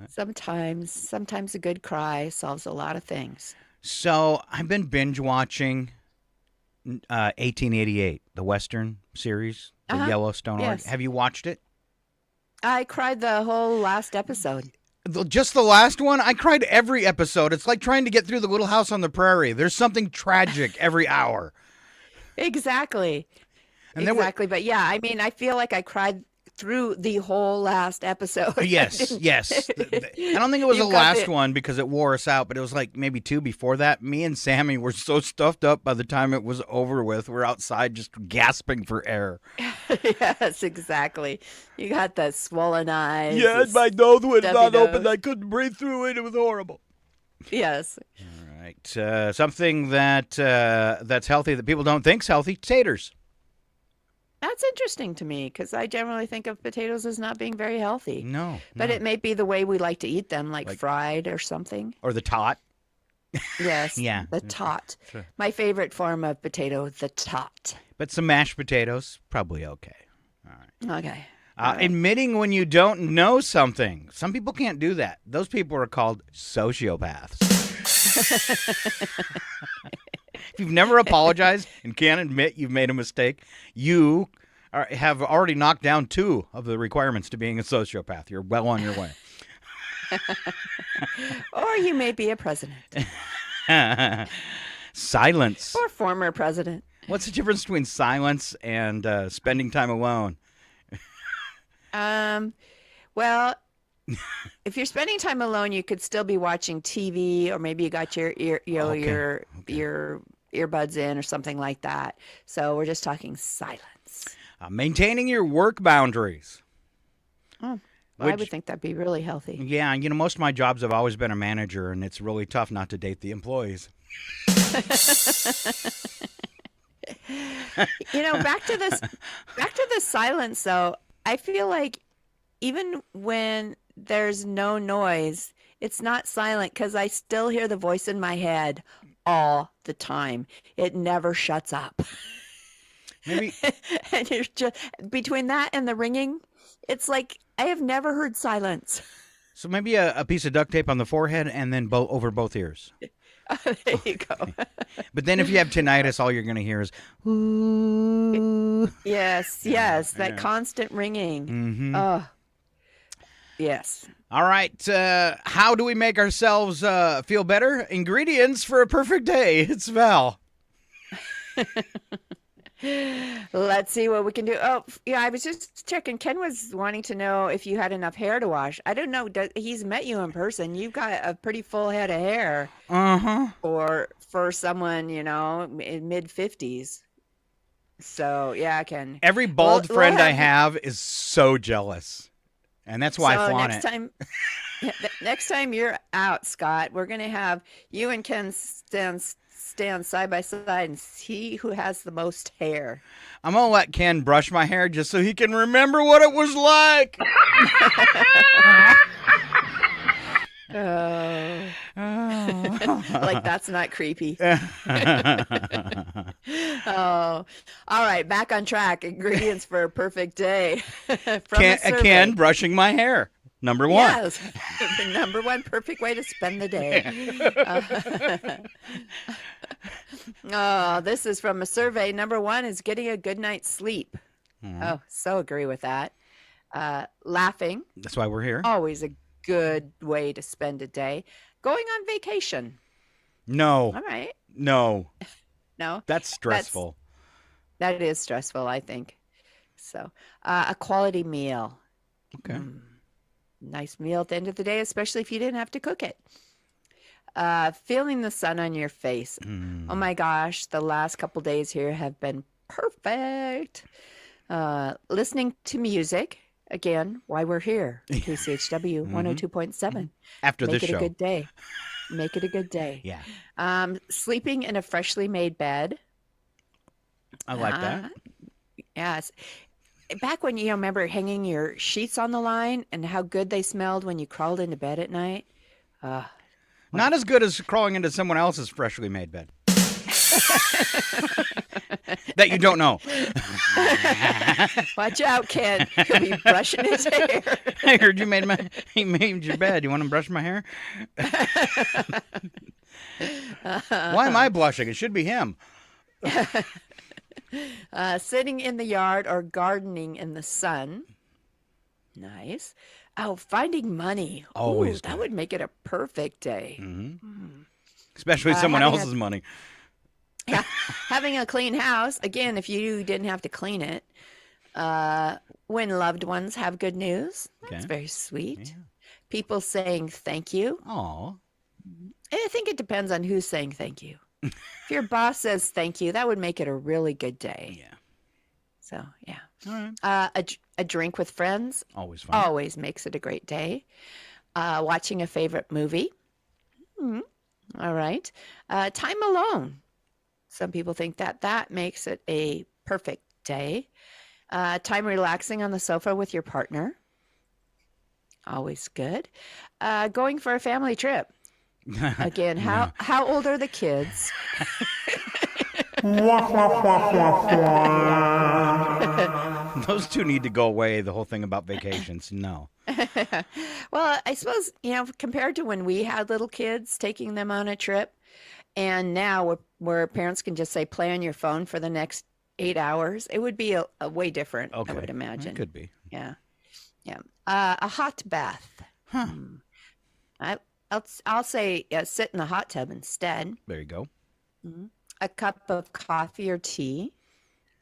Sometimes a good cry solves a lot of things. So I've been binge watching 1888, the Western series, the Yellowstone. Yes. Have you watched it? I cried the whole last episode. Just the last one? I cried every episode. It's like trying to get through the Little House on the Prairie. There's something tragic every hour. Exactly. But yeah, I mean, I feel like I cried through the whole last episode. Yes. I don't think it was the last one because it wore us out, but it was like maybe 2 before that. Me and Sammy were so stuffed up by the time it was over with. We're outside just gasping for air. Yes, exactly. You got the swollen eyes. Yeah, my nose was not open. I couldn't breathe through it. It was horrible. Yes. All right. Something that's healthy that people don't think's healthy. Taters. That's interesting to me because I generally think of potatoes as not being very healthy. No. But it may be the way we like to eat them, like fried or something. Or the tot. Yes. Yeah. The tot. Sure. My favorite form of potato, the tot. But some mashed potatoes, probably okay. All right. Okay. Admitting when you don't know something. Some people can't do that. Those people are called sociopaths. If you've never apologized and can't admit you've made a mistake, you have already knocked down 2 of the requirements to being a sociopath. You're well on your way. Or you may be a president. Silence. Or former president. What's the difference between silence and spending time alone? Well, if you're spending time alone, you could still be watching TV, or maybe you got your your earbuds in or something like that. So we're just talking silence. Maintaining your work boundaries. Oh. I would think that'd be really healthy. Yeah, most of my jobs have always been a manager, and it's really tough not to date the employees. Back to the silence though. I feel like even when there's no noise, it's not silent because I still hear the voice in my head all the time. It never shuts up. Maybe. And it's just between that and the ringing, it's like I have never heard silence. So maybe a piece of duct tape on the forehead and then over both ears. There you go. But then if you have tinnitus, all you're going to hear is, ooh. Yes, that constant ringing. Mm-hmm. Oh, yes. All right. How do we make ourselves feel better? Ingredients for a perfect day. It's Val. Let's see what we can do. Oh, yeah, I was just checking. Ken was wanting to know if you had enough hair to wash. I don't know. He's met you in person. You've got a pretty full head of hair. Uh-huh. For someone, in mid-50s. So, yeah, Ken. Every bald friend I have is so jealous. And that's why I flaunt it. Next time you're out, Scott, we're going to have you and Ken stand side by side and see who has the most hair. I'm going to let Ken brush my hair just so he can remember what it was like. Like that's not creepy. Oh, all right. Back on track. Ingredients for a perfect day. Ken brushing my hair. Number one. Yes. The number one perfect way to spend the day. This is from a survey. Number one is getting a good night's sleep. Mm-hmm. Oh, so agree with that. Laughing. That's why we're here. Always a good way to spend a day. Going on vacation. No. All right. No. No. That's stressful. That is stressful, I think. So, a quality meal. Okay. Nice meal at the end of the day, especially if you didn't have to cook it. Feeling the sun on your face. Oh my gosh, the last couple days here have been perfect. Listening to music. Again, why we're here. KCHW 102.7. After this show. Make it a good day. Make it a good day. Yeah. Sleeping in a freshly made bed. I like that. Yes. Back when you remember hanging your sheets on the line and how good they smelled when you crawled into bed at night. Not as good as crawling into someone else's freshly made bed. That you don't know. Watch out, Ken. He'll be brushing his hair. I heard you made your bed. You want to brush my hair? Why am I blushing? It should be him. Sitting in the yard or gardening in the sun. Nice. Oh, finding money. Always. That would make it a perfect day. Mm-hmm. Especially someone else's money. Yeah. Having a clean house. Again, if you didn't have to clean it. When loved ones have good news. That's very sweet. Yeah. People saying thank you. Aw. I think it depends on who's saying thank you. If your boss says thank you, that would make it a really good day. Yeah. So, yeah. All right. A drink with friends. Always fun. Always makes it a great day. Watching a favorite movie. All right. Time alone. Some people think that makes it a perfect day. Time relaxing on the sofa with your partner. Always good. Going for a family trip. Again, how old are the kids? Those two need to go away, the whole thing about vacations. No. Well, I suppose, compared to when we had little kids, taking them on a trip, and now where parents can just say, play on your phone for the next 8 hours, it would be a way different, I would imagine. It could be. Yeah. Yeah. A hot bath. Huh. I'll say sit in the hot tub instead. There you go. Mm-hmm. A cup of coffee or tea.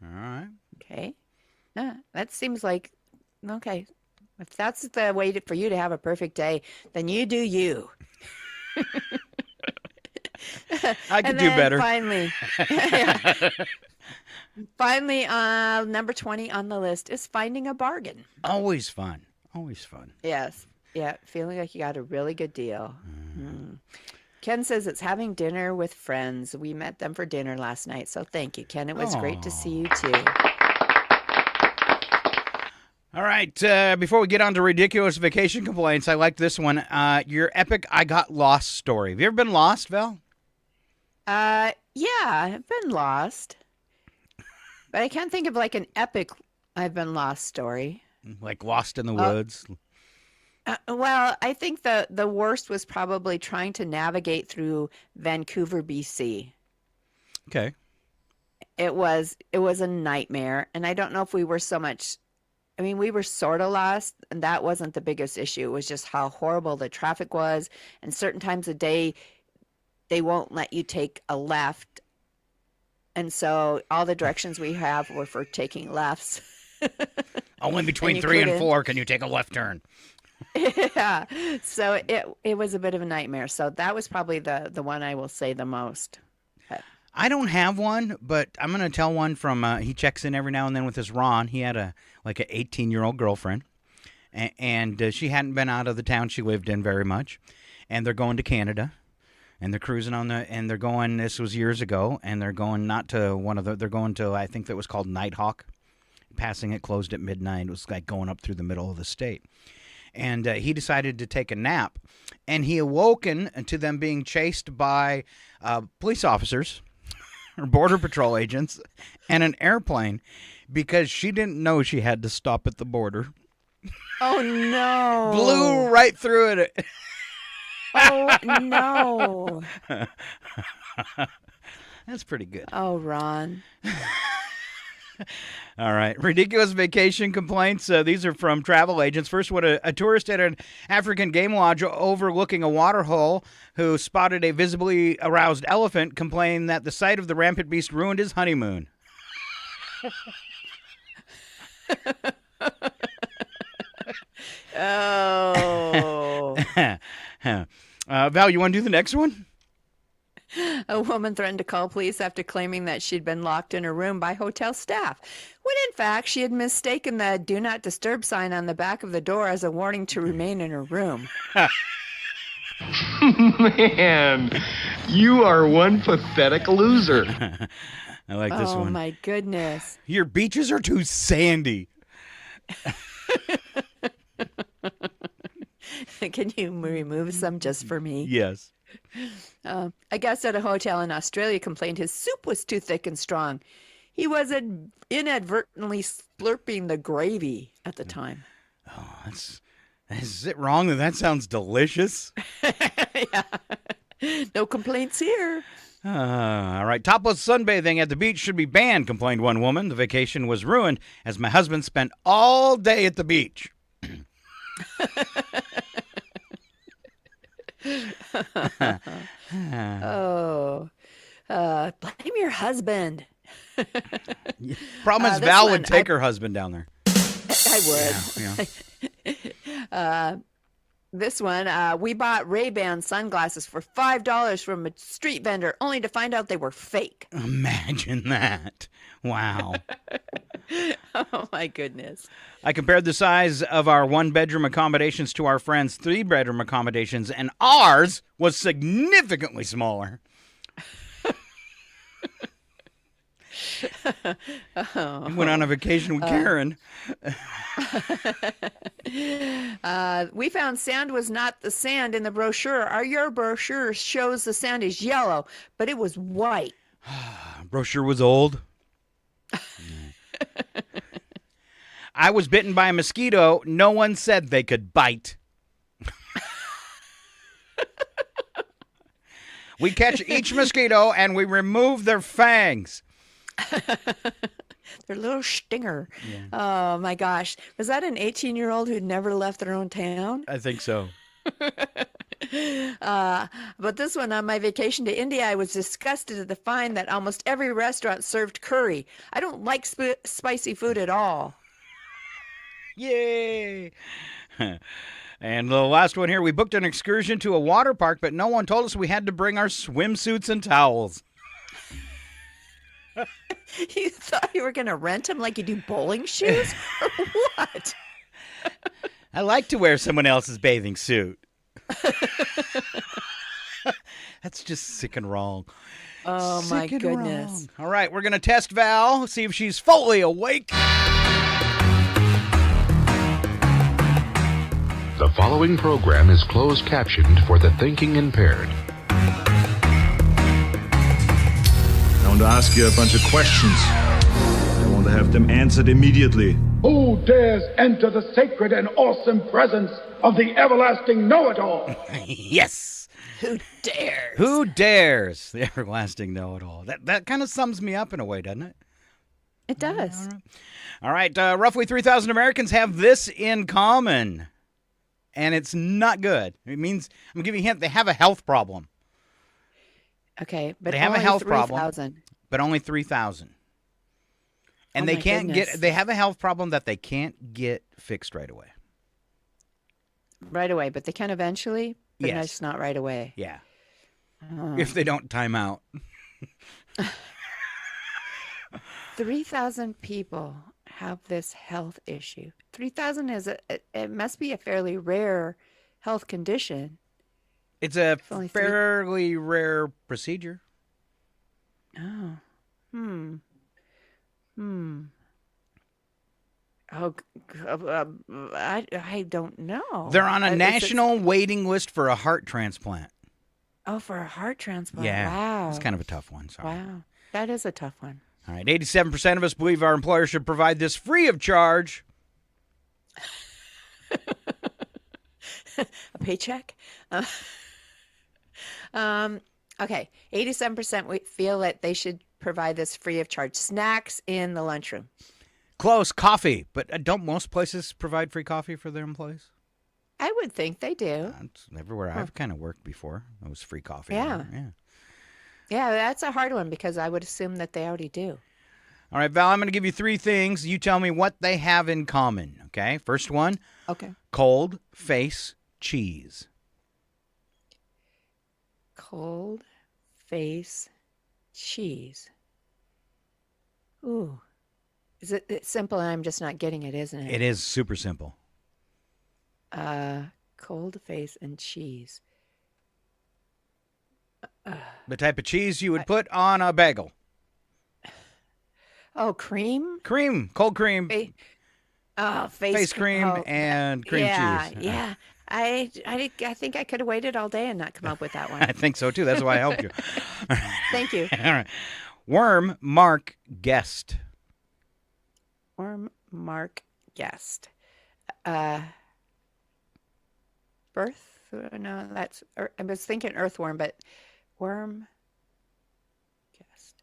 All right. Okay. That seems like, okay. If that's the way for you to have a perfect day, then you do you. I could do better. Finally, number 20 on the list is finding a bargain. Always fun. Always fun. Yes. Yeah, feeling like you got a really good deal. Ken says it's having dinner with friends. We met them for dinner last night, so thank you, Ken. It was great to see you too. All right, before we get on to ridiculous vacation complaints, I like this one. Your epic I got lost story. Have you ever been lost, Val? Yeah, I've been lost. But I can't think of like an epic I've been lost story. Like lost in the woods? Well, I think the worst was probably trying to navigate through Vancouver, BC. Okay. It was a nightmare, and I don't know if we were so much. I mean, we were sort of lost, and that wasn't the biggest issue. It was just how horrible the traffic was, and certain times of day they won't let you take a left, and so all the directions we have were for taking lefts. Only between 3 and 4 can you take a left turn. Yeah, so it was a bit of a nightmare. So that was probably the one I will say the most. I don't have one, but I'm going to tell one from, he checks in every now and then with his Ron. He had an 18-year-old girlfriend, and she hadn't been out of the town she lived in very much, and they're going to Canada, and they're cruising and they're going, this was years ago, and they're going they're going to, I think that was called Nighthawk. Passing it closed at midnight. It was like going up through the middle of the state. And he decided to take a nap, and he awoken to them being chased by police officers or border patrol agents and an airplane because she didn't know she had to stop at the border. Oh, no. Blew right through it. Oh, no. That's pretty good. Oh, Ron. All right. Ridiculous vacation complaints. These are from travel agents. First one, a tourist at an African game lodge overlooking a water hole who spotted a visibly aroused elephant complained that the sight of the rampant beast ruined his honeymoon. Oh. Val, you want to do the next one? A woman threatened to call police after claiming that she'd been locked in her room by hotel staff, when in fact she had mistaken the "Do Not Disturb" sign on the back of the door as a warning to remain in her room. Man, you are one pathetic loser. I like this one. Oh, my goodness. Your beaches are too sandy. Can you remove some just for me? Yes. A guest at a hotel in Australia complained his soup was too thick and strong. He was inadvertently slurping the gravy at the time. Oh, is it wrong that sounds delicious? Yeah. No complaints here. All right. Topless sunbathing at the beach should be banned, complained one woman. The vacation was ruined as my husband spent all day at the beach. Blame your husband. Problem is, Val would take her husband down there. I would. Yeah. This one, we bought Ray-Ban sunglasses for $5 from a street vendor, only to find out they were fake. Imagine that. Wow. Oh, my goodness. I compared the size of our one-bedroom accommodations to our friends' three-bedroom accommodations, and ours was significantly smaller. I went on a vacation with Karen. We found sand was not the sand in the brochure. Your brochure shows the sand is yellow, but it was white. Brochure was old. I was bitten by a mosquito. No one said they could bite. We catch each mosquito and we remove their fangs. Their little stinger. Yeah. Oh, my gosh. Was that an 18-year-old who'd never left their own town? I think so. But this one, on my vacation to India, I was disgusted at the find that almost every restaurant served curry. I don't like spicy food at all. Yay! And the last one here, we booked an excursion to a water park, but no one told us we had to bring our swimsuits and towels. You thought you were going to rent them like you do bowling shoes? Or what? I like to wear someone else's bathing suit. That's just sick and wrong. Oh, my Sick and goodness. wrong. All right, we're going to test Val, see if she's fully awake. The following program is closed captioned for the thinking impaired. I want to ask you a bunch of questions. I want to have them answered immediately. Who dares enter the sacred and awesome presence of the everlasting know-it-all? Yes. Who dares? Who dares? The everlasting know-it-all. That kind of sums me up in a way, doesn't it? It does. All right. Roughly 3,000 Americans have this in common. And it's not good. It means, I'm giving you a hint, they have a health problem. Okay, but they have only a health 3,000. problem, but only 3,000. And Oh, they my can't goodness. they have a health problem that they can't get fixed right away. Right away, but they can eventually, but Yes. it's not right away. Yeah. Oh. If they don't time out. 3,000 people have this health issue. 3,000 is it must be a fairly rare health condition. It's a only fairly rare procedure. Oh. Oh, I don't know. They're on a Is it- national waiting list for a heart transplant. Oh, for a heart transplant. Yeah. Wow. It's kind of a tough one. Sorry. Wow. That is a tough one. All right. 87% of us believe our employer should provide this free of charge. A paycheck? Okay. 87% feel that they should provide this free of charge. Snacks in the lunchroom. Close. Coffee. But don't most places provide free coffee for their employees? I would think they do. That's everywhere I've kind of worked before. It was free coffee. Yeah. Yeah. Yeah, that's a hard one because I would assume that they already do. All right, Val, I'm going to give you 3 things. You tell me what they have in common, okay? First one. Okay. Cold face cheese. Cold face cheese. Ooh. It's simple and I'm just not getting it, isn't it? It is super simple. Cold face and cheese. The type of cheese you would put on a bagel. Oh, cream? Cream. Cold cream. Face cream and cream yeah, cheese. Yeah. I think I could have waited all day and not come up with that one. I think so, too. That's why I helped you. Thank you. All right. Worm, Mark, guest. Worm, Mark, guest. Birth? No, that's... I was thinking earthworm, but worm, guest.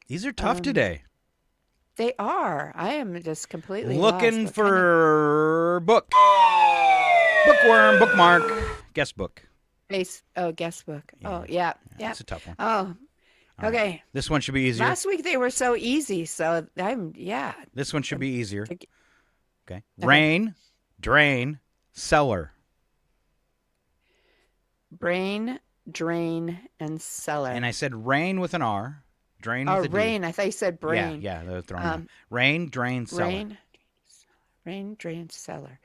These are tough today. They are. I am just completely Looking lost. for book. Bookworm, bookmark, guest book. Guest book. Oh, yeah. Yeah. That's a tough one. Oh, All okay. right. This one should be easier. Last week they were so easy, so This one should be easier. Okay. Okay. Rain, drain, cellar. Brain, drain, and cellar. And I said rain with an R, drain Oh, with a D. rain. I thought you said brain. Yeah, they're thrown in. Rain, drain, cellar. Rain, drain, cellar.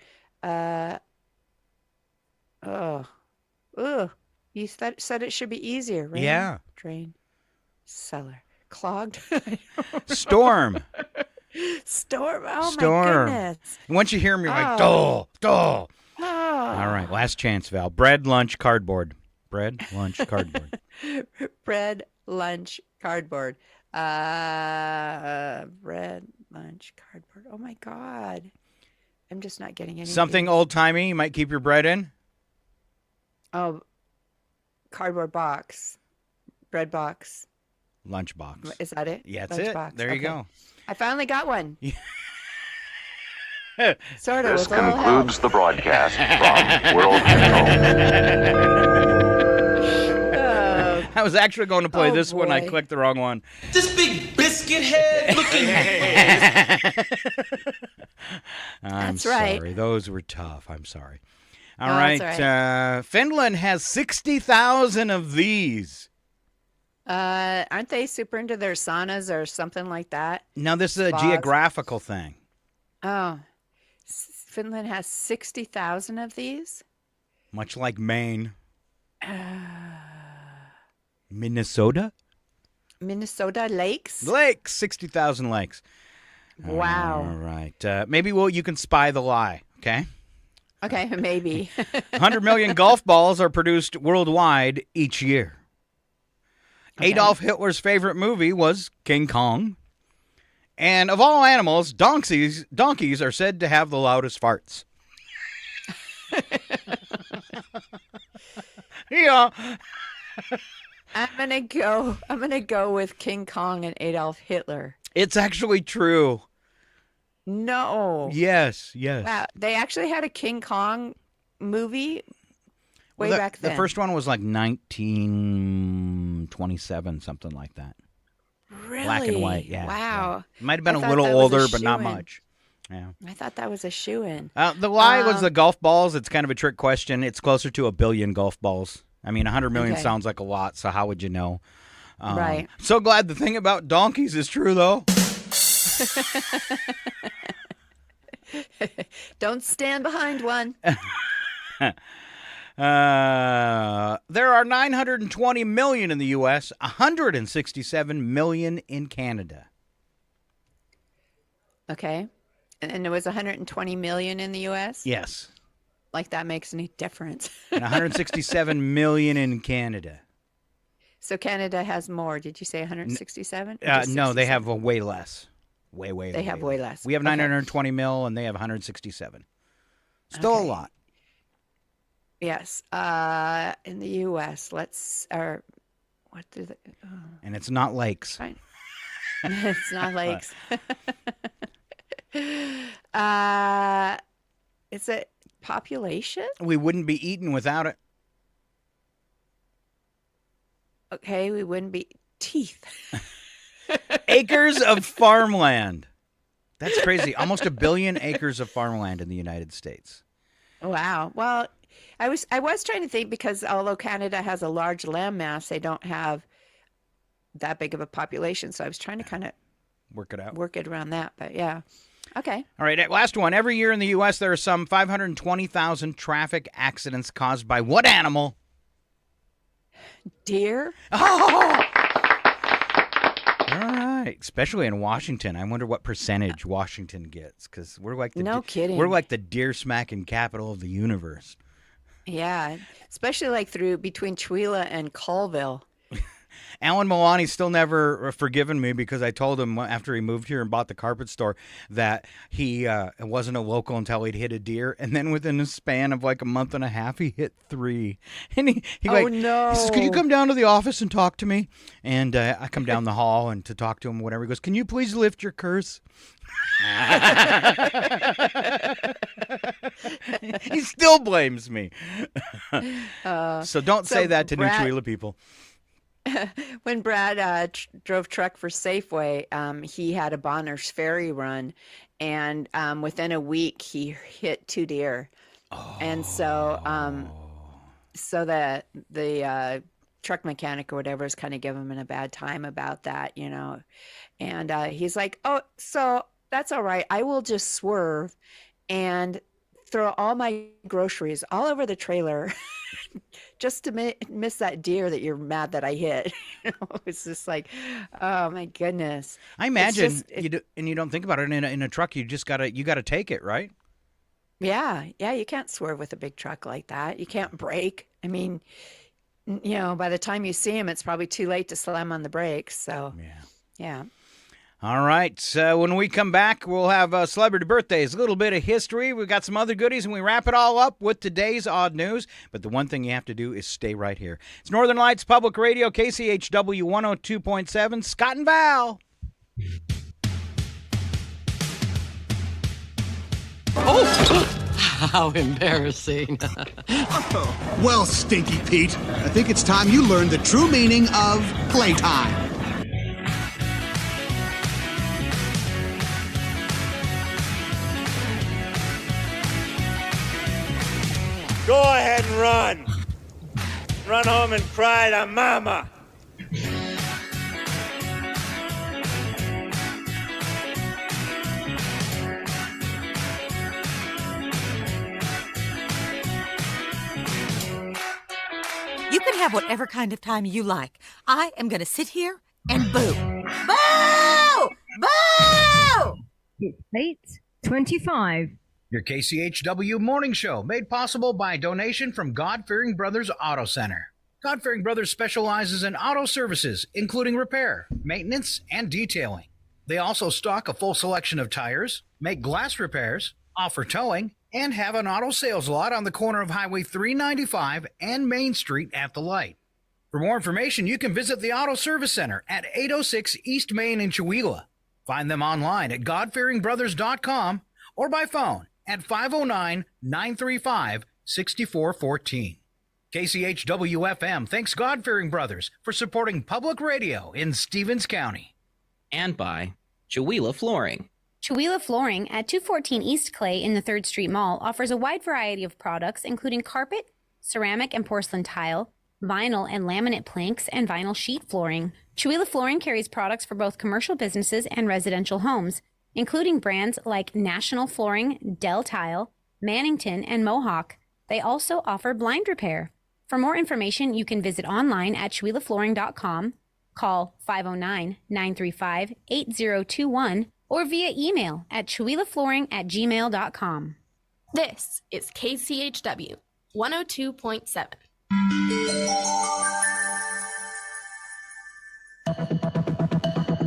You said it should be easier. Rain, Yeah. drain, cellar. Clogged. Storm. Storm. Oh, Storm. my goodness. And once you hear them, you're like, Oh. duh. Oh. All right, last chance, Val. Bread, lunch, cardboard. Bread, lunch, cardboard. Bread, lunch, cardboard. Bread, lunch, cardboard. Oh my God. I'm just not getting anything. Something old-timey you might keep your bread in? Oh, cardboard box. Bread box. Lunch box. Is that it? Yeah, that's Lunch it. box. There you Okay. go. I finally got one. Sort of. This with a little concludes help. the broadcast from World Control. I was actually going to play Oh, this one. I boy. clicked the wrong one. This big biscuit head looking. I'm That's right. sorry. Those were tough. I'm sorry. All No, right. that's all Finland has 60,000 of these. Aren't they super into their saunas or something like that? Now, this is a Spas. geographical thing. Oh, Finland has 60,000 of these. Much like Maine. Minnesota? Minnesota lakes? Lakes, 60,000 lakes. Wow. All right. Maybe you can spy the lie, okay? Okay, maybe. 100 million golf balls are produced worldwide each year. Okay. Adolf Hitler's favorite movie was King Kong. And of all animals, donkeys are said to have the loudest farts. Yeah. I'm gonna go with King Kong and Adolf Hitler. It's actually true. No. Yes. Wow. They actually had a King Kong movie way back then. The first one was like 1927, something like that. Really? Black and white, yeah. Wow. Yeah. Might have been a little older, but not much. Yeah. I thought that was a shoo-in. The lie was the golf balls. It's kind of a trick question. It's closer to 1 billion golf balls. I mean, 100 million sounds like a lot, so how would you know? Right. So glad the thing about donkeys is true, though. Don't stand behind one. There are 920 million in the U.S., 167 million in Canada. Okay. And there was 120 million in the U.S.? Yes. Like that makes any difference. And 167 million in Canada. So Canada has more. Did you say 167? No, they have way less. Way They have way less. We have 920 mil, and they have 167. Still a lot. Yes. In the U.S., what do they? Oh. And it's not lakes. Fine. It's not lakes. Is it population? We wouldn't be eaten without it. Okay, we wouldn't be teeth. Acres of farmland. That's crazy. Almost 1 billion acres of farmland in the United States. Wow. Well, I was trying to think because although Canada has a large land mass, they don't have that big of a population. So I was trying to kind of work it around that. But yeah. Okay. All right. Last one. Every year in the U.S., there are some 520,000 traffic accidents caused by what animal? Deer. Oh! All right. Especially in Washington. I wonder what percentage Washington gets because we're like kidding. We're like the deer smacking capital of the universe. Yeah, especially like between Tooele and Colville. Alan Milani's still never forgiven me because I told him after he moved here and bought the carpet store that he wasn't a local until he'd hit a deer. And then within a span of like a month and a half, he hit 3. And he no. He says, "Could you come down to the office and talk to me?" And I come down the hall and to talk to him, whatever. He goes, "Can you please lift your curse?" He still blames me. So don't say that to New Tooele people. When Brad drove truck for Safeway, he had a Bonner's Ferry run, and within a week he hit 2 deer. Oh. And so the truck mechanic or whatever is kind of giving him a bad time about that, you know. And he's like, "Oh, so that's all right. I will just swerve and throw all my groceries all over the trailer." Just to miss that deer that you're mad that I hit. It's just like, oh my goodness. I imagine you don't think about it in a truck. You just gotta take it, right? Yeah. You can't swerve with a big truck like that. You can't brake. I mean, you know, by the time you see him, it's probably too late to slam on the brakes. So yeah. All right. So when we come back, we'll have celebrity birthdays, a little bit of history. We've got some other goodies, and we wrap it all up with today's odd news. But the one thing you have to do is stay right here. It's Northern Lights Public Radio, KCHW 102.7, Scott and Val. Oh! How embarrassing. Well, Stinky Pete, I think it's time you learned the true meaning of playtime. Go ahead and run. Run home and cry to Mama. You can have whatever kind of time you like. I am going to sit here and boo. Boo! Boo! It's 8:25. Your KCHW morning show, made possible by a donation from God-Fearing Brothers Auto Center. God-Fearing Brothers specializes in auto services, including repair, maintenance, and detailing. They also stock a full selection of tires, make glass repairs, offer towing, and have an auto sales lot on the corner of Highway 395 and Main Street at the light. For more information, you can visit the Auto Service Center at 806 East Main in Chewelah. Find them online at godfearingbrothers.com or by phone at 509-935-6414. KCHW-FM thanks God-Fearing Brothers for supporting public radio in Stevens County. And by Chewelah Flooring. Chewelah Flooring at 214 East Clay in the 3rd Street Mall offers a wide variety of products, including carpet, ceramic and porcelain tile, vinyl and laminate planks, and vinyl sheet flooring. Chewelah Flooring carries products for both commercial businesses and residential homes, including brands like National Flooring, Del Tile, Mannington, and Mohawk. They also offer blind repair. For more information, you can visit online at ChewelahFlooring.com, call 509-935-8021, or via email at ChewelahFlooring@gmail.com. This is KCHW 102.7.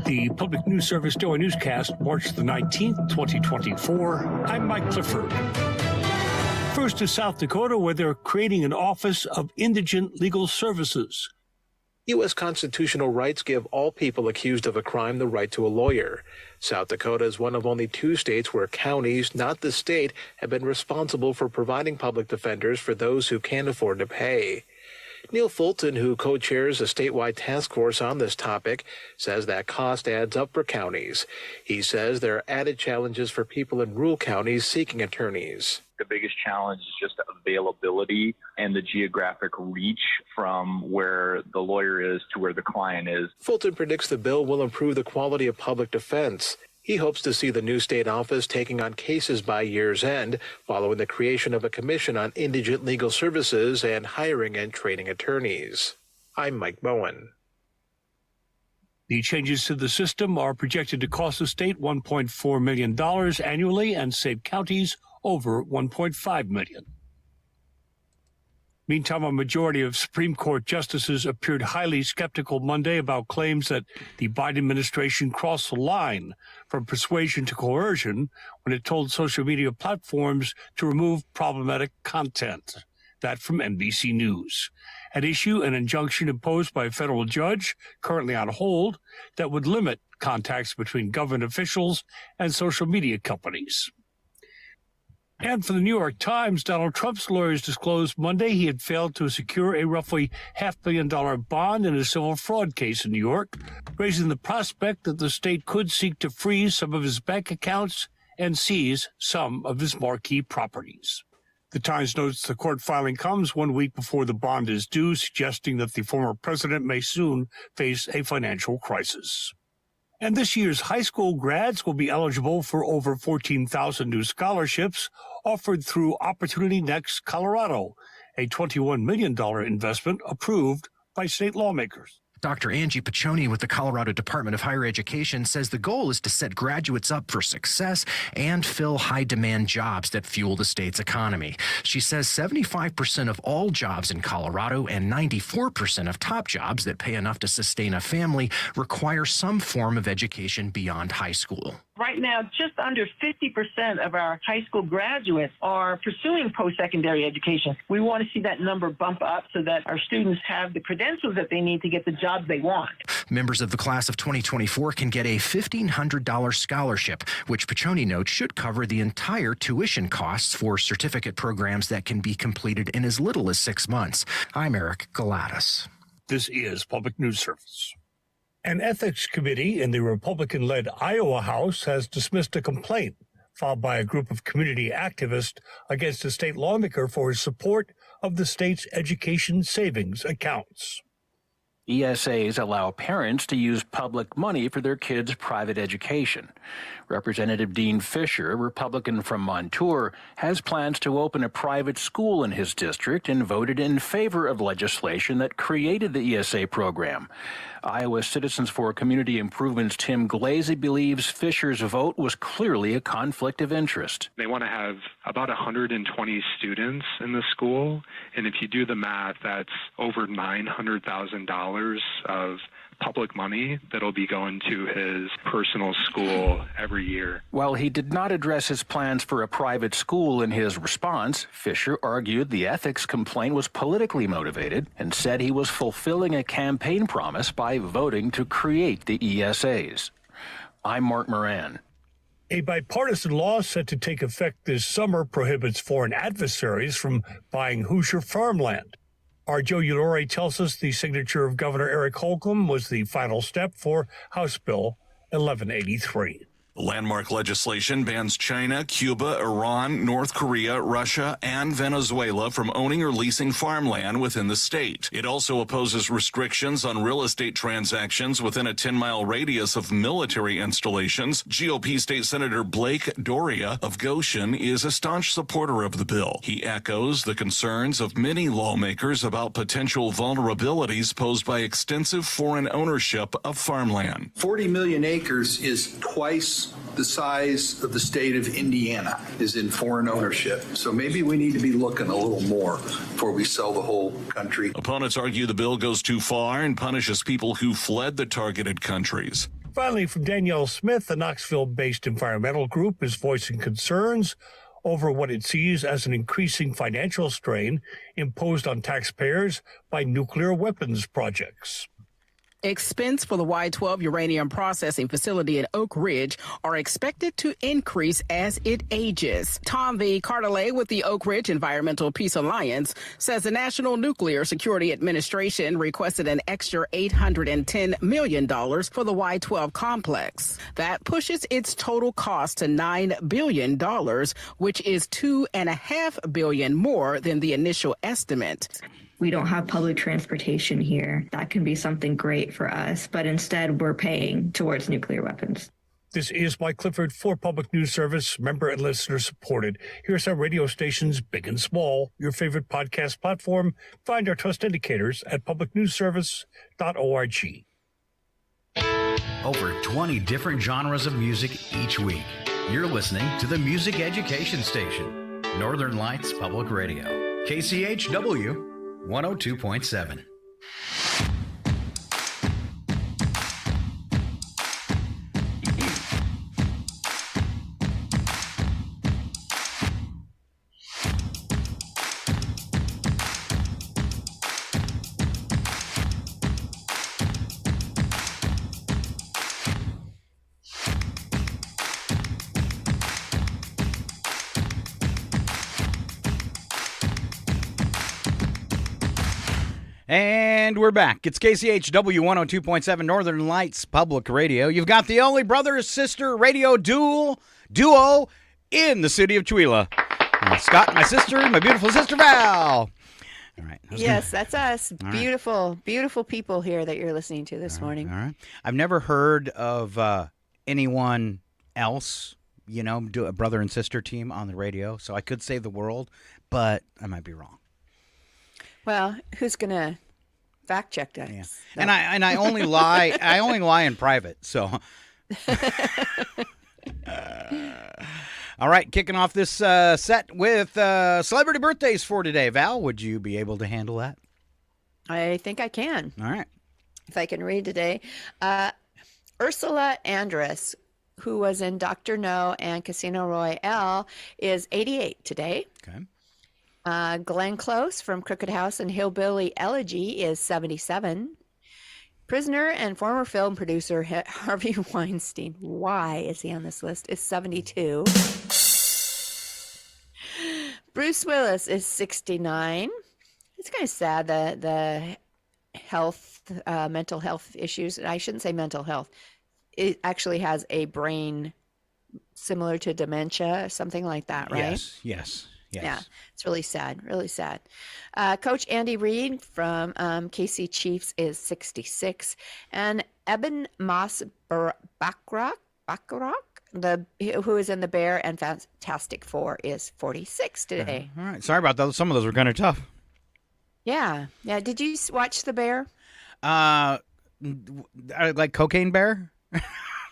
The Public News Service Daily Newscast, March the 19th, 2024. I'm Mike Clifford. First to South Dakota, where they're creating an Office of Indigent Legal Services. U.S. constitutional rights give all people accused of a crime the right to a lawyer. South Dakota is one of only 2 states where counties, not the state, have been responsible for providing public defenders for those who can't afford to pay. Neil Fulton, who co-chairs a statewide task force on this topic, says that cost adds up for counties. He says there are added challenges for people in rural counties seeking attorneys. The biggest challenge is just availability and the geographic reach from where the lawyer is to where the client is. Fulton predicts the bill will improve the quality of public defense. He hopes to see the new state office taking on cases by year's end, following the creation of a commission on indigent legal services and hiring and training attorneys. I'm Mike Bowen. The changes to the system are projected to cost the state $1.4 million annually and save counties over $1.5 million. Meantime, a majority of Supreme Court justices appeared highly skeptical Monday about claims that the Biden administration crossed the line from persuasion to coercion when it told social media platforms to remove problematic content. That from NBC News. At issue, an injunction imposed by a federal judge, currently on hold, that would limit contacts between government officials and social media companies. And for the New York Times, Donald Trump's lawyers disclosed Monday he had failed to secure a roughly $500 million bond in a civil fraud case in New York, raising the prospect that the state could seek to freeze some of his bank accounts and seize some of his marquee properties. The Times notes the court filing comes 1 week before the bond is due, suggesting that the former president may soon face a financial crisis. And this year's high school grads will be eligible for over 14,000 new scholarships offered through Opportunity Next Colorado, a $21 million investment approved by state lawmakers. Dr. Angie Piccioni with the Colorado Department of Higher Education says the goal is to set graduates up for success and fill high-demand jobs that fuel the state's economy. She says 75% of all jobs in Colorado and 94% of top jobs that pay enough to sustain a family require some form of education beyond high school. Right now, just under 50% of our high school graduates are pursuing post-secondary education. We want to see that number bump up so that our students have the credentials that they need to get the jobs they want. Members of the class of 2024 can get a $1,500 scholarship, which Piccioni notes should cover the entire tuition costs for certificate programs that can be completed in as little as 6 months. I'm Eric Galatis. This is Public News Service. An ethics committee in the Republican-led Iowa House has dismissed a complaint filed by a group of community activists against a state lawmaker for his support of the state's education savings accounts. ESAs allow parents to use public money for their kids' private education. Representative Dean Fisher, a Republican from Montour, has plans to open a private school in his district and voted in favor of legislation that created the ESA program. Iowa Citizens for Community Improvement's Tim Glazy believes Fisher's vote was clearly a conflict of interest. They want to have about 120 students in the school, and if you do the math, that's over $900,000 of public money that'll be going to his personal school every year. While he did not address his plans for a private school in his response, Fisher argued the ethics complaint was politically motivated and said he was fulfilling a campaign promise by voting to create the ESAs. I'm Mark Moran. A bipartisan law set to take effect this summer prohibits foreign adversaries from buying Hoosier farmland. Our Joe Ulore tells us the signature of Governor Eric Holcomb was the final step for House Bill 1183. Landmark legislation bans China, Cuba, Iran, North Korea, Russia, and Venezuela from owning or leasing farmland within the state. It also opposes restrictions on real estate transactions within a 10-mile radius of military installations. GOP State Senator Blake Doria of Goshen is a staunch supporter of the bill. He echoes the concerns of many lawmakers about potential vulnerabilities posed by extensive foreign ownership of farmland. 40 million acres is twice the size of the state of Indiana is in foreign ownership. So maybe we need to be looking a little more before we sell the whole country. Opponents argue the bill goes too far and punishes people who fled the targeted countries. Finally, from Danielle Smith, a Knoxville-based environmental group is voicing concerns over what it sees as an increasing financial strain imposed on taxpayers by nuclear weapons projects. Expense for the Y-12 uranium processing facility in Oak Ridge are expected to increase as it ages. Tom V. Cartelet with the Oak Ridge Environmental Peace Alliance says the National Nuclear Security Administration requested an extra $810 million for the Y-12 complex. That pushes its total cost to $9 billion, which is $2.5 billion more than the initial estimate. We don't have public transportation here. That can be something great for us, but instead we're paying towards nuclear weapons. This is Mike Clifford for Public News Service, member and listener supported. Here's our radio stations, big and small, your favorite podcast platform. Find our trust indicators at publicnewsservice.org. Over 20 different genres of music each week. You're listening to the Music Education Station, Northern Lights Public Radio, KCHW 102.7. And we're back. It's KCHW 102.7 Northern Lights Public Radio. You've got the only brother-sister radio duo in the city of Tooele. Scott, my sister, my beautiful sister Val. All right. Yes, that's us. All beautiful, beautiful people here that you're listening to this morning. All right. I've never heard of anyone else, do a brother and sister team on the radio, so I could save the world, but I might be wrong. Well, who's gonna fact check that? Yeah. No. And I only lie. I only lie in private. So, all right, kicking off this set with celebrity birthdays for today. Val, would you be able to handle that? I think I can. All right. If I can read today, Ursula Andress, who was in Dr. No and Casino Royale, is 88 today. Okay. Glenn Close from Crooked House and Hillbilly Elegy is 77. Prisoner and former film producer Harvey Weinstein, why is he on this list, is 72. Bruce Willis is 69. It's kind of sad that the mental health issues, I shouldn't say mental health, it actually has a brain similar to dementia, something like that, right? Yes. Yeah, it's really sad, really sad. Coach Andy Reid from KC Chiefs is 66. And Eben Moss Bacharach, who is in the Bear and Fantastic Four is 46 today. All right. Sorry about those. Some of those were kind of tough. Yeah. Did you watch The Bear? Like Cocaine Bear?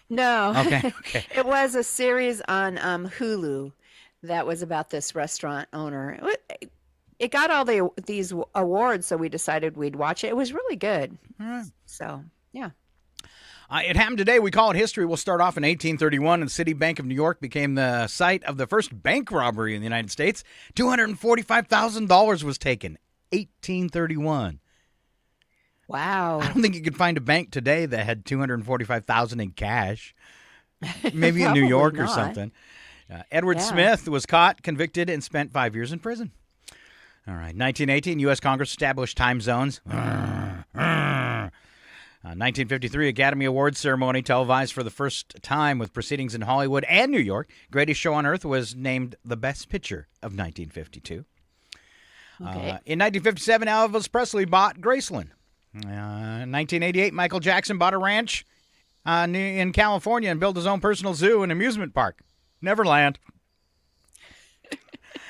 No. Okay. It was a series on Hulu that was about this restaurant owner. It got all these awards, so we decided we'd watch it. It was really good. All right. So, yeah. It happened today. We call it history. We'll start off in 1831, and the City Bank of New York became the site of the first bank robbery in the United States. $245,000 was taken. 1831. Wow. I don't think you could find a bank today that had $245,000 in cash. Maybe in New York or something. Edward Smith was caught, convicted, and spent 5 years in prison. All right. 1918, U.S. Congress established time zones. 1953, Academy Awards ceremony televised for the first time with proceedings in Hollywood and New York. Greatest Show on Earth was named the Best Picture of 1952. Okay. In 1957, Elvis Presley bought Graceland. 1988, Michael Jackson bought a ranch in California and built his own personal zoo and amusement park. Neverland.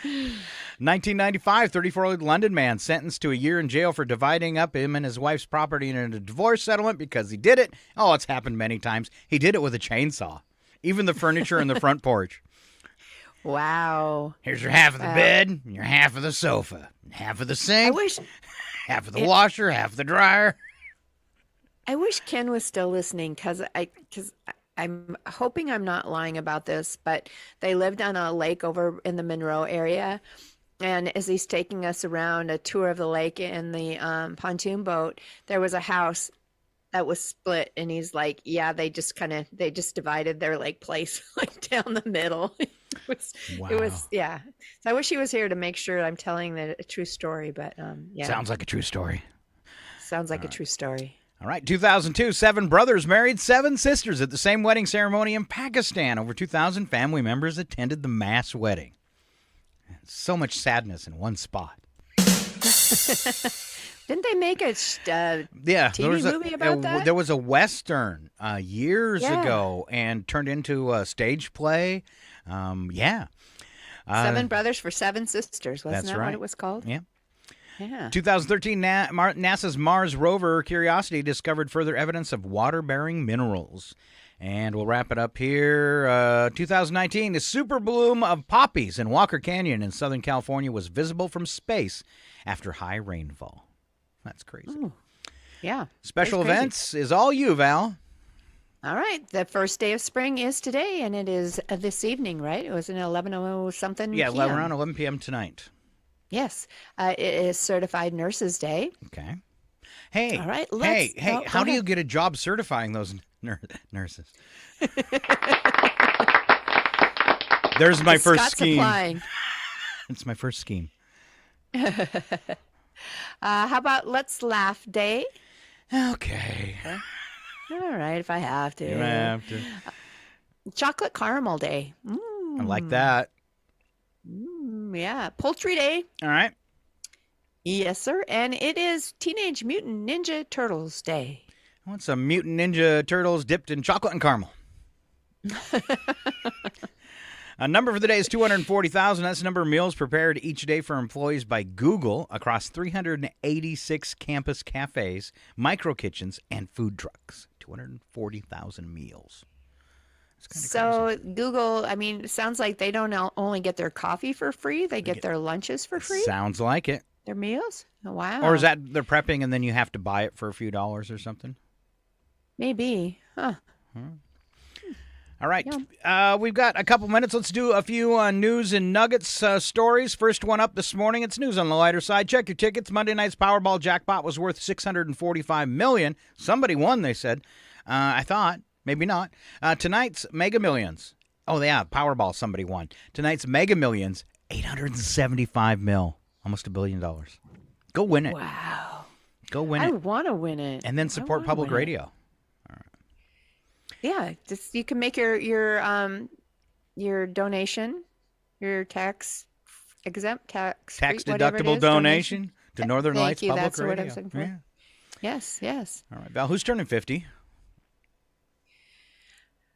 1995, 34-year-old London man sentenced to a year in jail for dividing up him and his wife's property in a divorce settlement because he did it. Oh, it's happened many times. He did it with a chainsaw. Even the furniture in the front porch. Wow. Here's your half of the bed, and your half of the sofa, and half of the sink, half of the washer, half of the dryer. I wish Ken was still listening because I'm hoping I'm not lying about this, but they lived on a lake over in the Monroe area. And as he's taking us around a tour of the lake in the pontoon boat, there was a house that was split. And he's like, yeah, they just divided their lake place like down the middle. It was, yeah. So I wish he was here to make sure I'm telling a true story, but yeah. Sounds like a true story. Sounds like a true story. All right, 2002, 7 brothers married 7 sisters at the same wedding ceremony in Pakistan. Over 2,000 family members attended the mass wedding. So much sadness in one spot. Didn't they make a TV movie about that? There was a Western years ago and turned into a stage play. 7 brothers for 7 sisters. Wasn't that what it was called? Yeah. Yeah. 2013, NASA's Mars rover Curiosity discovered further evidence of water-bearing minerals. And we'll wrap it up here. 2019, the super bloom of poppies in Walker Canyon in Southern California was visible from space after high rainfall. That's crazy. Ooh. Yeah. Special events is all you, Val. All right. The first day of spring is today, and it is this evening, right? It was an 11:00-something Yeah, p.m. around 11 p.m. tonight. Yes. It is Certified Nurses Day. Okay. Hey. All right. How do you get a job certifying those nurses? There's my first scheme. It's my first scheme. How about Let's Laugh Day? Okay. All right, if I have to. You have to. Chocolate Caramel Day. I like that. Yeah. Poultry Day. All right. Yes, sir. And it is Teenage Mutant Ninja Turtles Day. I want some Mutant Ninja Turtles dipped in chocolate and caramel. A number for the day is 240,000. That's the number of meals prepared each day for employees by Google across 386 campus cafes, micro kitchens, and food trucks. 240,000 meals. So crazy. Google, I mean, it sounds like they don't only get their coffee for free, they get their lunches for free? Sounds like it. Their meals? Oh, wow. Or is that they're prepping and then you have to buy it for a few dollars or something? Maybe. Huh. All right. Yeah. We've got a couple minutes. Let's do a few news and nuggets stories. First one up this morning. It's news on the lighter side. Check your tickets. Monday night's Powerball jackpot was worth $645 million. Somebody won, they said. I thought. Maybe not. Tonight's Mega Millions. Oh, yeah. Powerball, somebody won. Tonight's Mega Millions, $875 million. Almost $1 billion. Go win it. Wow. Go win it. I want to win it. And then support public radio. Yeah, just you can make your donation, your tax deductible donation to Northern Lights Public that's Radio. What I was looking for. Yeah. Yes. All right, Val, who's turning 50?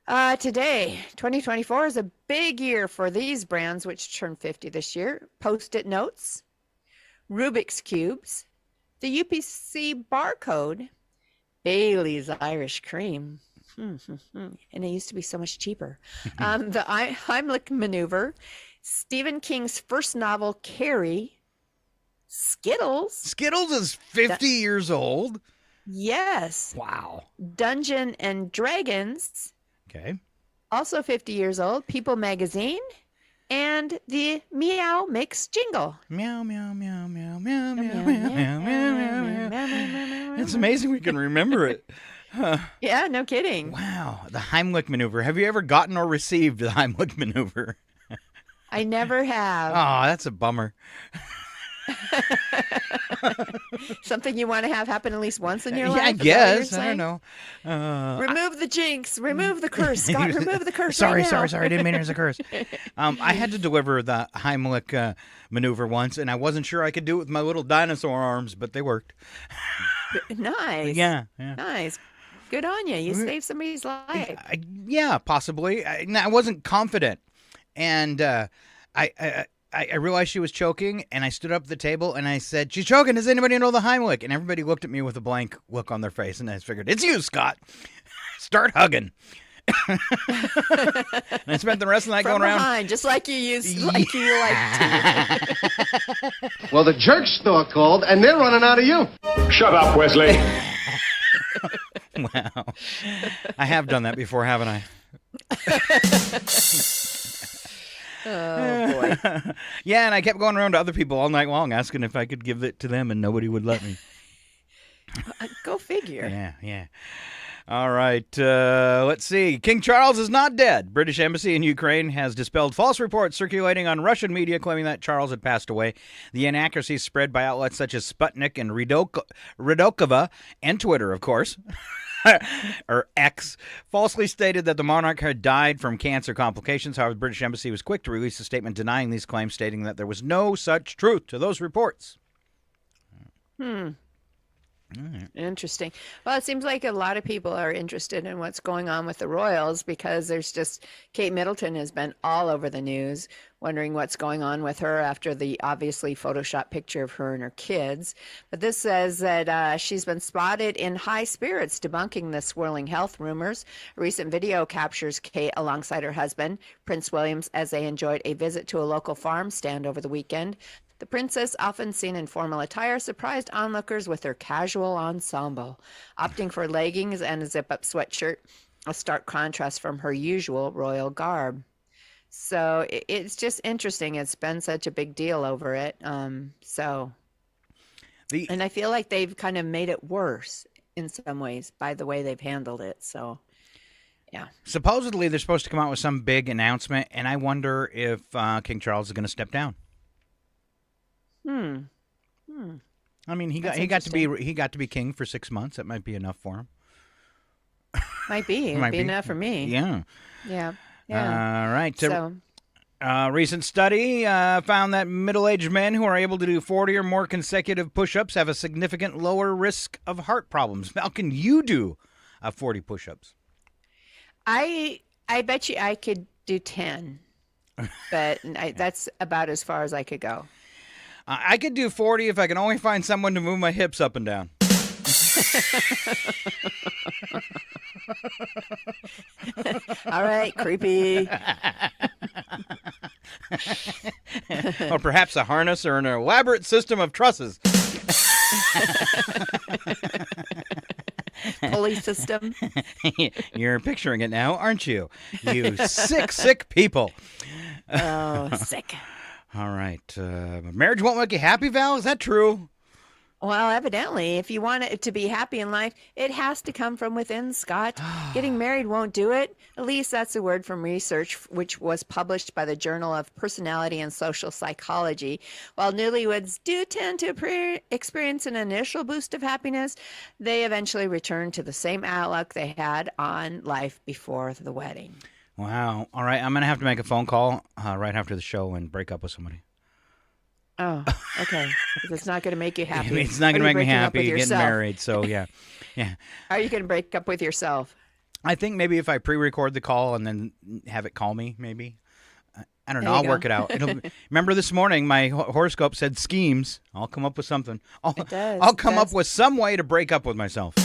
Today, 2024 is a big year for these brands, which turned 50 this year. Post-it notes, Rubik's Cubes, the UPC barcode, Bailey's Irish Cream, and it used to be so much cheaper. The Heimlich Maneuver, Stephen King's first novel, Carrie, Skittles. Skittles is 50 years old. Yes. Wow. Dungeon and Dragons. Okay. Also 50 years old. People Magazine. And the Meow Mix jingle. Meow, meow, meow, meow, meow, meow, meow, meow, meow. It's amazing we can remember it. Yeah, no kidding. Wow. The Heimlich Maneuver. Have you ever gotten or received the Heimlich Maneuver? I never have. Oh, that's a bummer. Something you want to have happen at least once in your life? I guess. I don't know. Remove the jinx. Remove the curse. Scott, remove the curse. Sorry. right now. I didn't mean it as a curse. I had to deliver the Heimlich maneuver once, and I wasn't sure I could do it with my little dinosaur arms, but they worked. Nice. Yeah. Nice. Good on you. You saved somebody's life. Yeah, possibly. I wasn't confident, and I realized she was choking, and I stood up at the table, and I said, "She's choking. Does anybody know the Heimlich?" And everybody looked at me with a blank look on their face, and I figured, it's you, Scott. Start hugging. And I spent the rest of the night From going around. behind, just like you like to. Well, the church store called, and they're running out of you. Shut up, Wesley. Wow. I have done that before, haven't I? Oh, boy. Yeah, and I kept going around to other people all night long asking if I could give it to them, and nobody would let me. Go figure. Yeah. All right, let's see. King Charles is not dead. British Embassy in Ukraine has dispelled false reports circulating on Russian media claiming that Charles had passed away. The inaccuracies spread by outlets such as Sputnik and Redokova, and Twitter, of course, or X, falsely stated that the monarch had died from cancer complications. However, the British Embassy was quick to release a statement denying these claims, stating that there was no such truth to those reports. Interesting. Well, it seems like a lot of people are interested in what's going on with the royals because there's just Kate Middleton has been all over the news wondering what's going on with her after the obviously Photoshop picture of her and her kids. But this says that she's been spotted in high spirits debunking the swirling health rumors. A recent video captures Kate alongside her husband, Prince William, as they enjoyed a visit to a local farm stand over the weekend. The princess, often seen in formal attire, surprised onlookers with her casual ensemble, opting for leggings and a zip-up sweatshirt, a stark contrast from her usual royal garb. So it's just interesting. It's been such a big deal over it. And I feel like they've kind of made it worse in some ways by the way they've handled it. So, yeah. Supposedly, they're supposed to come out with some big announcement, and I wonder if King Charles is going to step down. I mean, he got to be king for 6 months. That might be enough for him. Might be. It'd be enough for me. Yeah. Yeah. All right. So, recent study found that middle-aged men who are able to do 40 or more consecutive push-ups have a significant lower risk of heart problems. How can you do 40 push-ups? I bet you I could do 10, but that's about as far as I could go. I could do 40 if I can only find someone to move my hips up and down. All right, creepy. Or perhaps a harness or an elaborate system of trusses. Pulley system. You're picturing it now, aren't you? You sick people. Oh, sick. All right. Marriage won't make you happy, Val? Is that true? Well, evidently, if you want it to be happy in life, it has to come from within, Scott. Getting married won't do it. At least that's a word from research, which was published by the Journal of Personality and Social Psychology. While newlyweds do tend to experience an initial boost of happiness, they eventually return to the same outlook they had on life before the wedding. Wow. All right. I'm going to have to make a phone call right after the show and break up with somebody. Oh, okay. If it's not going to make you happy. It's not going to make me happy. You're getting married, so yeah. Are you going to break up with yourself? I think maybe if I pre-record the call and then have it call me, maybe. I don't know. There you I'll go. work it out. Remember this morning, my horoscope said schemes. I'll come up with something. It does. I'll come up with some way to break up with myself.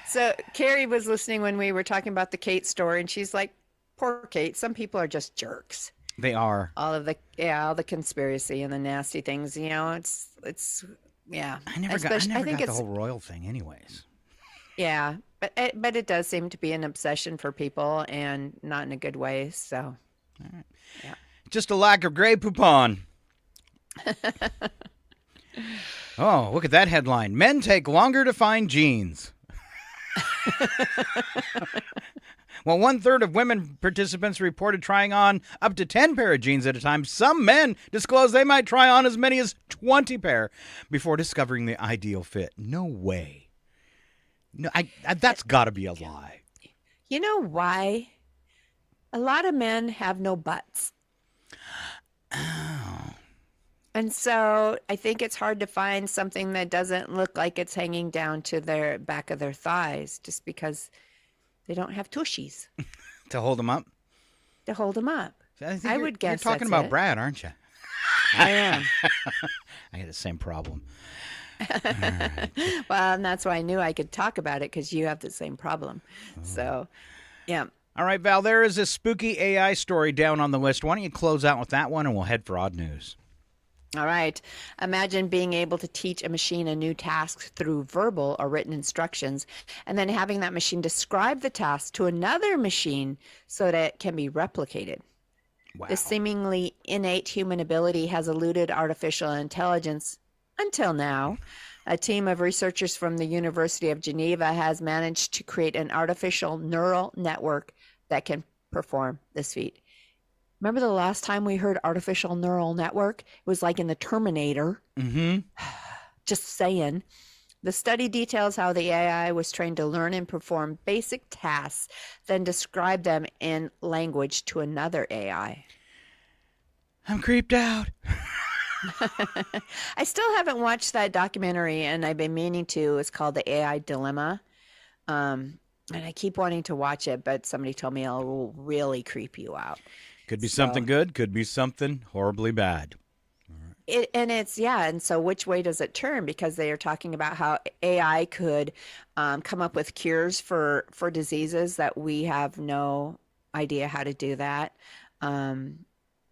So Carrie was listening when we were talking about the Kate story, and she's like, poor Kate, some people are just jerks. They are. All the conspiracy and the nasty things, it's yeah. I never got the whole royal thing anyways. Yeah, but it does seem to be an obsession for people, and not in a good way, so. All right. Yeah. Just a lack of Grey Poupon. Oh, look at that headline. Men take longer to find jeans. Well, 1/3 of women participants reported trying on up to 10 pair of jeans at a time. Some men disclose they might try on as many as 20 pair before discovering the ideal fit. No way. No, that's got to be a lie. You know why? A lot of men have no butts. Oh. And so I think it's hard to find something that doesn't look like it's hanging down to their back of their thighs just because they don't have tushies. To hold them up? To hold them up. I would guess you're talking that's about it. Brad, aren't you? I am. I had the same problem. Well, and that's why I knew I could talk about it, because you have the same problem. So, yeah. All right, Val, there is a spooky AI story down on the list. Why don't you close out with that one, and we'll head for odd news. All right. Imagine being able to teach a machine a new task through verbal or written instructions, and then having that machine describe the task to another machine so that it can be replicated. Wow. This seemingly innate human ability has eluded artificial intelligence until now. A team of researchers from the University of Geneva has managed to create an artificial neural network that can perform this feat. Remember the last time we heard artificial neural network? It was like in the Terminator. Mm-hmm. Just saying. The study details how the AI was trained to learn and perform basic tasks, then describe them in language to another AI. I'm creeped out. I still haven't watched that documentary, and I've been meaning to. It's called The AI Dilemma. And I keep wanting to watch it, but somebody told me it will really creep you out. Could be something good, could be something horribly bad. And so which way does it turn? Because they are talking about how AI could come up with cures for diseases that we have no idea how to do that.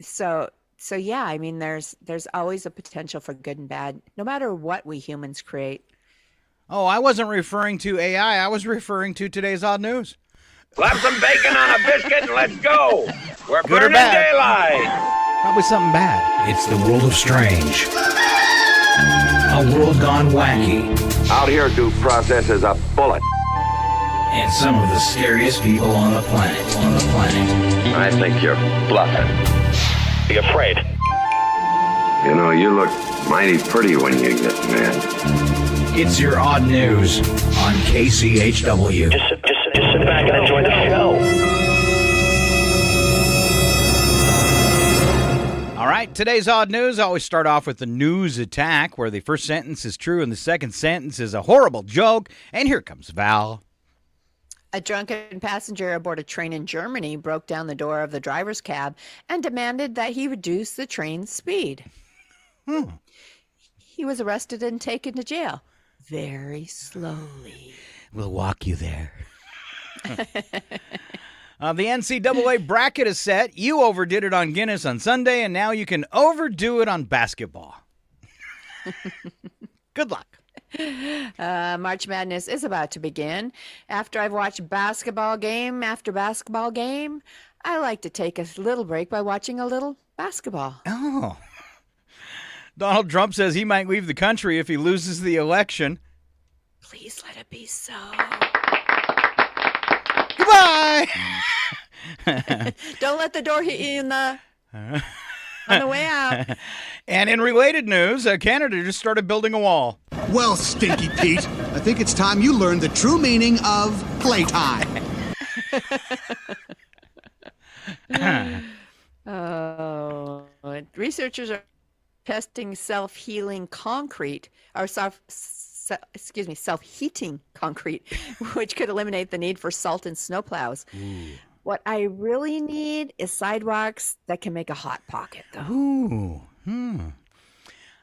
So yeah, I mean, there's always a potential for good and bad, no matter what we humans create. Oh, I wasn't referring to AI. I was referring to today's odd news. Slap some bacon on a biscuit and let's go. We're Good or burning bad? daylight. Probably something bad. It's the world of strange. A world gone wacky. Out here, due process is a bullet. And some of the scariest people on the planet. I think you're bluffing. Be afraid. You know, you look mighty pretty when you get mad. It's your odd news on KCHW. Just sit back and enjoy the show. All right, today's odd news. I always start off with the news attack, where the first sentence is true and the second sentence is a horrible joke. And here comes Val. A drunken passenger aboard a train in Germany broke down the door of the driver's cab and demanded that he reduce the train's speed. He was arrested and taken to jail very slowly. We'll walk you there. The NCAA bracket is set. You overdid it on Guinness on Sunday, and now you can overdo it on basketball. Good luck. March Madness is about to begin. After I've watched basketball game after basketball game, I like to take a little break by watching a little basketball. Oh. Donald Trump says he might leave the country if he loses the election. Please let it be so. Goodbye! Don't let the door hit you on the way out. And in related news, Canada just started building a wall. Well, Stinky Pete, I think it's time you learned the true meaning of playtime. Researchers are testing self-healing concrete or self-heating concrete, which could eliminate the need for salt and snowplows. What I really need is sidewalks that can make a hot pocket, though.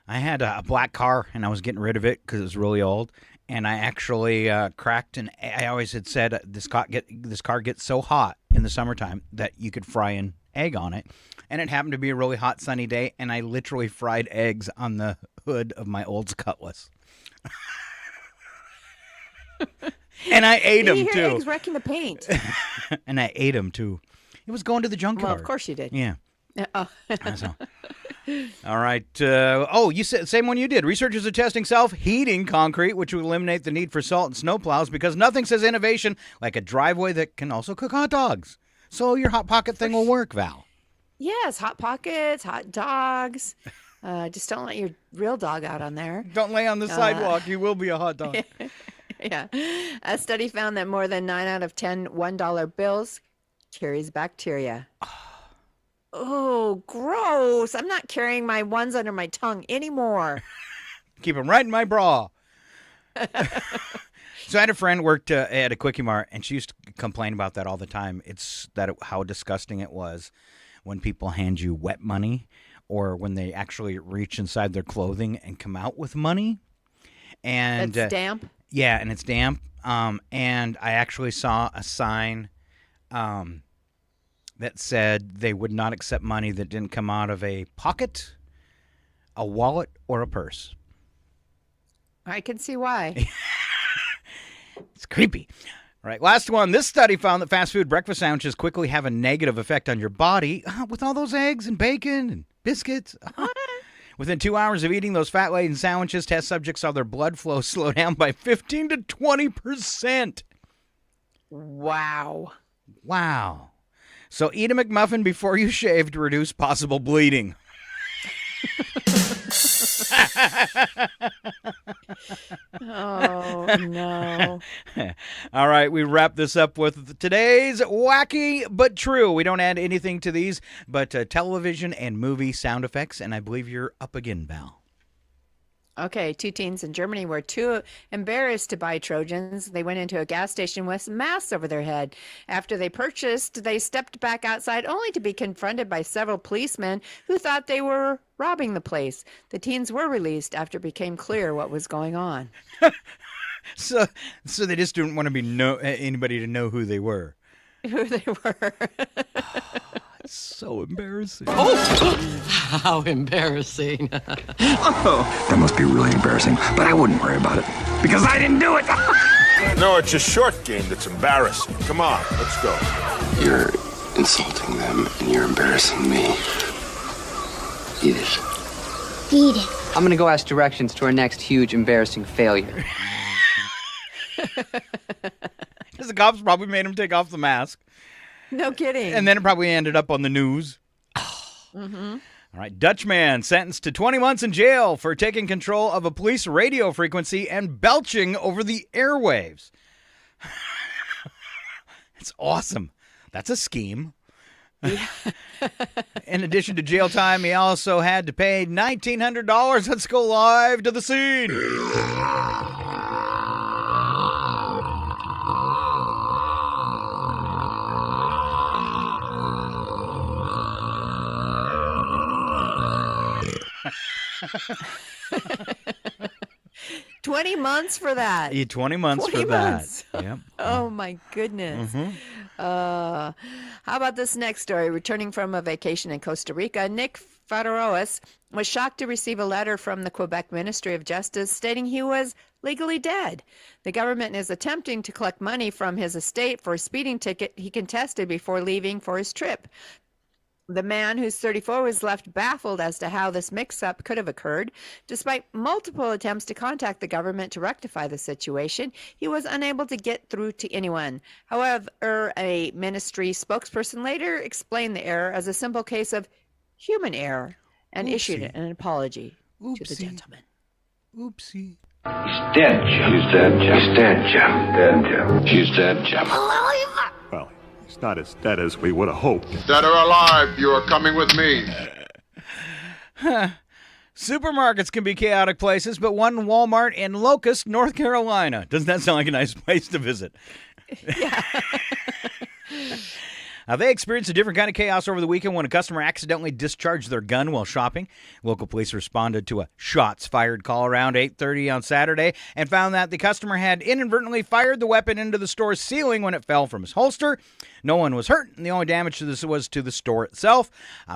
I had a black car, and I was getting rid of it because it was really old. And I actually cracked an. I always had said this car gets so hot in the summertime that you could fry an egg on it. And it happened to be a really hot, sunny day, and I literally fried eggs on the hood of my old Cutlass. And I ate them too. Eggs wrecking the paint. And I ate them too. It was going to the junkyard. Well, of course you did. Yeah. Oh. All right. You said same one you did. Researchers are testing self-heating concrete, which will eliminate the need for salt and snowplows because nothing says innovation like a driveway that can also cook hot dogs. So your Hot Pocket thing will work, Val. Yes, hot pockets, hot dogs. Just don't let your real dog out on there. Don't lay on the sidewalk. You will be a hot dog. Yeah. A study found that more than 9 out of 10 $1 bills carries bacteria. Oh, gross. I'm not carrying my ones under my tongue anymore. Keep them right in my bra. So I had a friend worked at a Quickie Mart, and she used to complain about that all the time. How disgusting it was when people hand you wet money or when they actually reach inside their clothing and come out with money. And it's damp? Yeah, and it's damp. And I actually saw a sign that said they would not accept money that didn't come out of a pocket, a wallet, or a purse. I can see why. It's creepy. All right, last one. This study found that fast food breakfast sandwiches quickly have a negative effect on your body with all those eggs and bacon and biscuits. Within 2 hours of eating those fat-laden sandwiches, test subjects saw their blood flow slow down by 15 to 20%. Wow. So eat a McMuffin before you shave to reduce possible bleeding. Oh, no. All right, we wrap this up with today's Wacky But True. We don't add anything to these but television and movie sound effects, and I believe you're up again, Val. Okay, 2 teens in Germany were too embarrassed to buy Trojans. They went into a gas station with masks over their head. After they purchased, they stepped back outside only to be confronted by several policemen who thought they were robbing the place. The teens were released after it became clear what was going on. So they just didn't want to be anybody to know who they were. Who they were. It's so embarrassing. Oh, how embarrassing. Oh, that must be really embarrassing, but I wouldn't worry about it because I didn't do it. No, it's a short game that's embarrassing. Come on, let's go. You're insulting them and you're embarrassing me. Eat it. Eat it. I'm going to go ask directions to our next huge embarrassing failure. Because the cops probably made him take off the mask. No kidding. And then it probably ended up on the news. Mm-hmm. All right, Dutchman sentenced to 20 months in jail for taking control of a police radio frequency and belching over the airwaves. It's awesome. That's a scheme. Yeah. In addition to jail time, he also had to pay $1,900. Let's go live to the scene. $20 months for that. Yeah, 20 months 20 for months. that. Yep. Oh, my goodness. Mm-hmm. How about this next story? Returning from a vacation in Costa Rica, Nick Fadaroas was shocked to receive a letter from the Quebec Ministry of Justice stating he was legally dead. The government is attempting to collect money from his estate for a speeding ticket he contested before leaving for his trip. The man, who's 34, was left baffled as to how this mix-up could have occurred. Despite multiple attempts to contact the government to rectify the situation, he was unable to get through to anyone. However, a ministry spokesperson later explained the error as a simple case of human error and issued an apology to the gentleman. Oopsie. He's dead, Jim. She's dead, Jim. He's dead, Jim. Dead, Jim. She's dead, Jim. Well, he's not as dead as we would have hoped. Dead or alive, you are coming with me. Supermarkets can be chaotic places, but one Walmart in Locust, North Carolina. Doesn't that sound like a nice place to visit? Yeah. They experienced a different kind of chaos over the weekend when a customer accidentally discharged their gun while shopping. Local police responded to a shots fired call around 8:30 on Saturday and found that the customer had inadvertently fired the weapon into the store's ceiling when it fell from his holster. No one was hurt, and the only damage to this was to the store itself.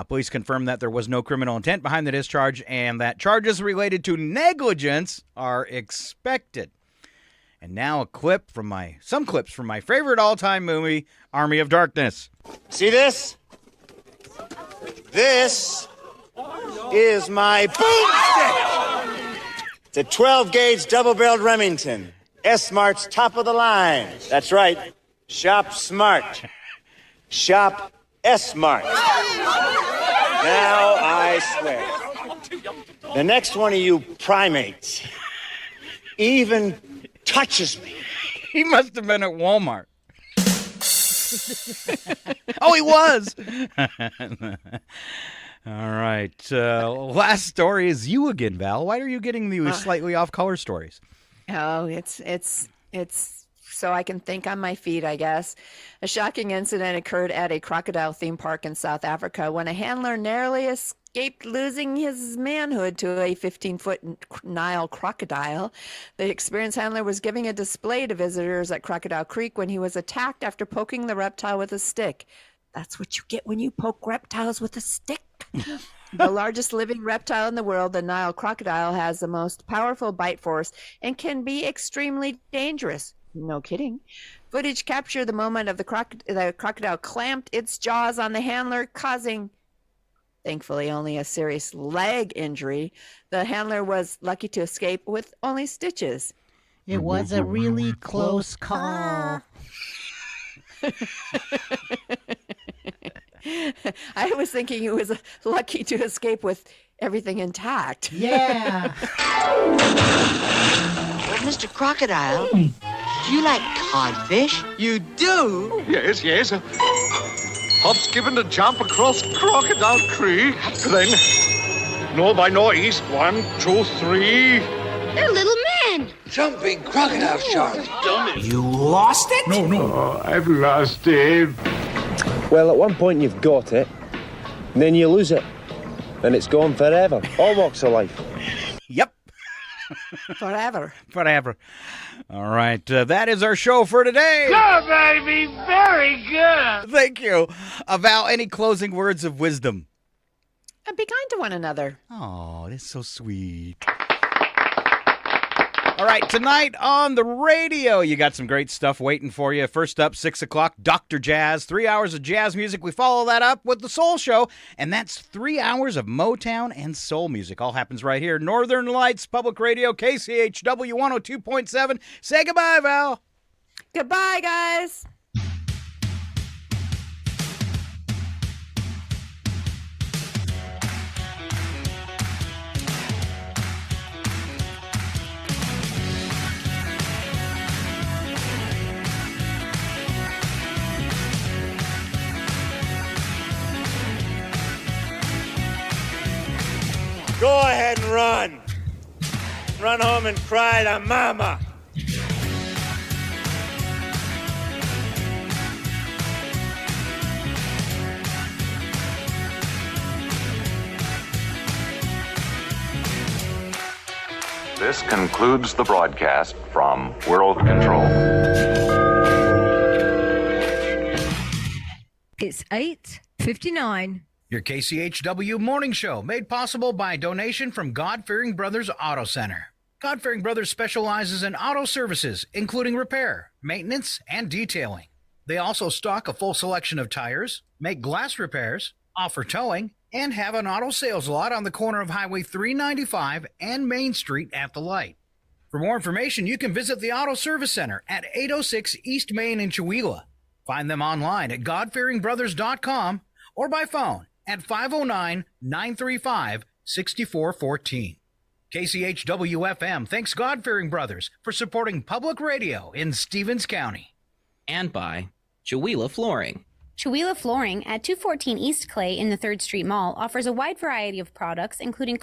Police confirmed that there was no criminal intent behind the discharge and that charges related to negligence are expected. And now some clips from my favorite all-time movie, Army of Darkness. See this? This is my boomstick. It's a 12-gauge double-barreled Remington. S-Smart's top of the line. That's right. Shop smart. Shop S-Smart. Now I swear. The next one of you primates even touches me. He must have been at Walmart. Oh, he was. All right. Last story is you again, Val. Why are you getting the slightly off-color stories? Oh, it's so I can think on my feet, I guess. A shocking incident occurred at a crocodile theme park in South Africa when a handler narrowly escaped losing his manhood to a 15-foot Nile crocodile. The experienced handler was giving a display to visitors at Crocodile Creek when he was attacked after poking the reptile with a stick. That's what you get when you poke reptiles with a stick. The largest living reptile in the world, the Nile crocodile, has the most powerful bite force and can be extremely dangerous. No kidding. Footage captured the moment of the crocodile clamped its jaws on the handler, causing, thankfully, only a serious leg injury. The handler was lucky to escape with only stitches. It was a really close call. I was thinking he was lucky to escape with everything intact. Yeah. Well, Mr. Crocodile, do you like codfish? You do? Yes, yes. Hop, skip, and a jump across Crocodile Creek. Then, north by northeast. 1, 2, 3. They're little men. Jumping crocodile sharks. You lost it? No. Oh, I've lost it. Well, at one point you've got it, and then you lose it, and it's gone forever. All walks of life. Yep. Forever. All right, that is our show for today. Good, baby. Very good. Thank you. Val, any closing words of wisdom? And be kind to one another. Oh, that's so sweet. All right, tonight on the radio, you got some great stuff waiting for you. First up, 6 o'clock, Dr. Jazz, 3 hours of jazz music. We follow that up with the Soul Show, and that's 3 hours of Motown and soul music. All happens right here. Northern Lights Public Radio, KCHW 102.7. Say goodbye, Val. Goodbye, guys. Go ahead and run. Run home and cry to Mama. This concludes the broadcast from World Control. It's 8:59. Your KCHW Morning Show, made possible by a donation from God-Fearing Brothers Auto Center. God-Fearing Brothers specializes in auto services, including repair, maintenance, and detailing. They also stock a full selection of tires, make glass repairs, offer towing, and have an auto sales lot on the corner of Highway 395 and Main Street at the light. For more information, you can visit the Auto Service Center at 806 East Main in Chewelah. Find them online at godfearingbrothers.com or by phone at 509-935-6414. KCHW-FM thanks God-Fearing Brothers for supporting public radio in Stevens County. And by Chewelah Flooring. Chewelah Flooring at 214 East Clay in the 3rd Street Mall offers a wide variety of products, including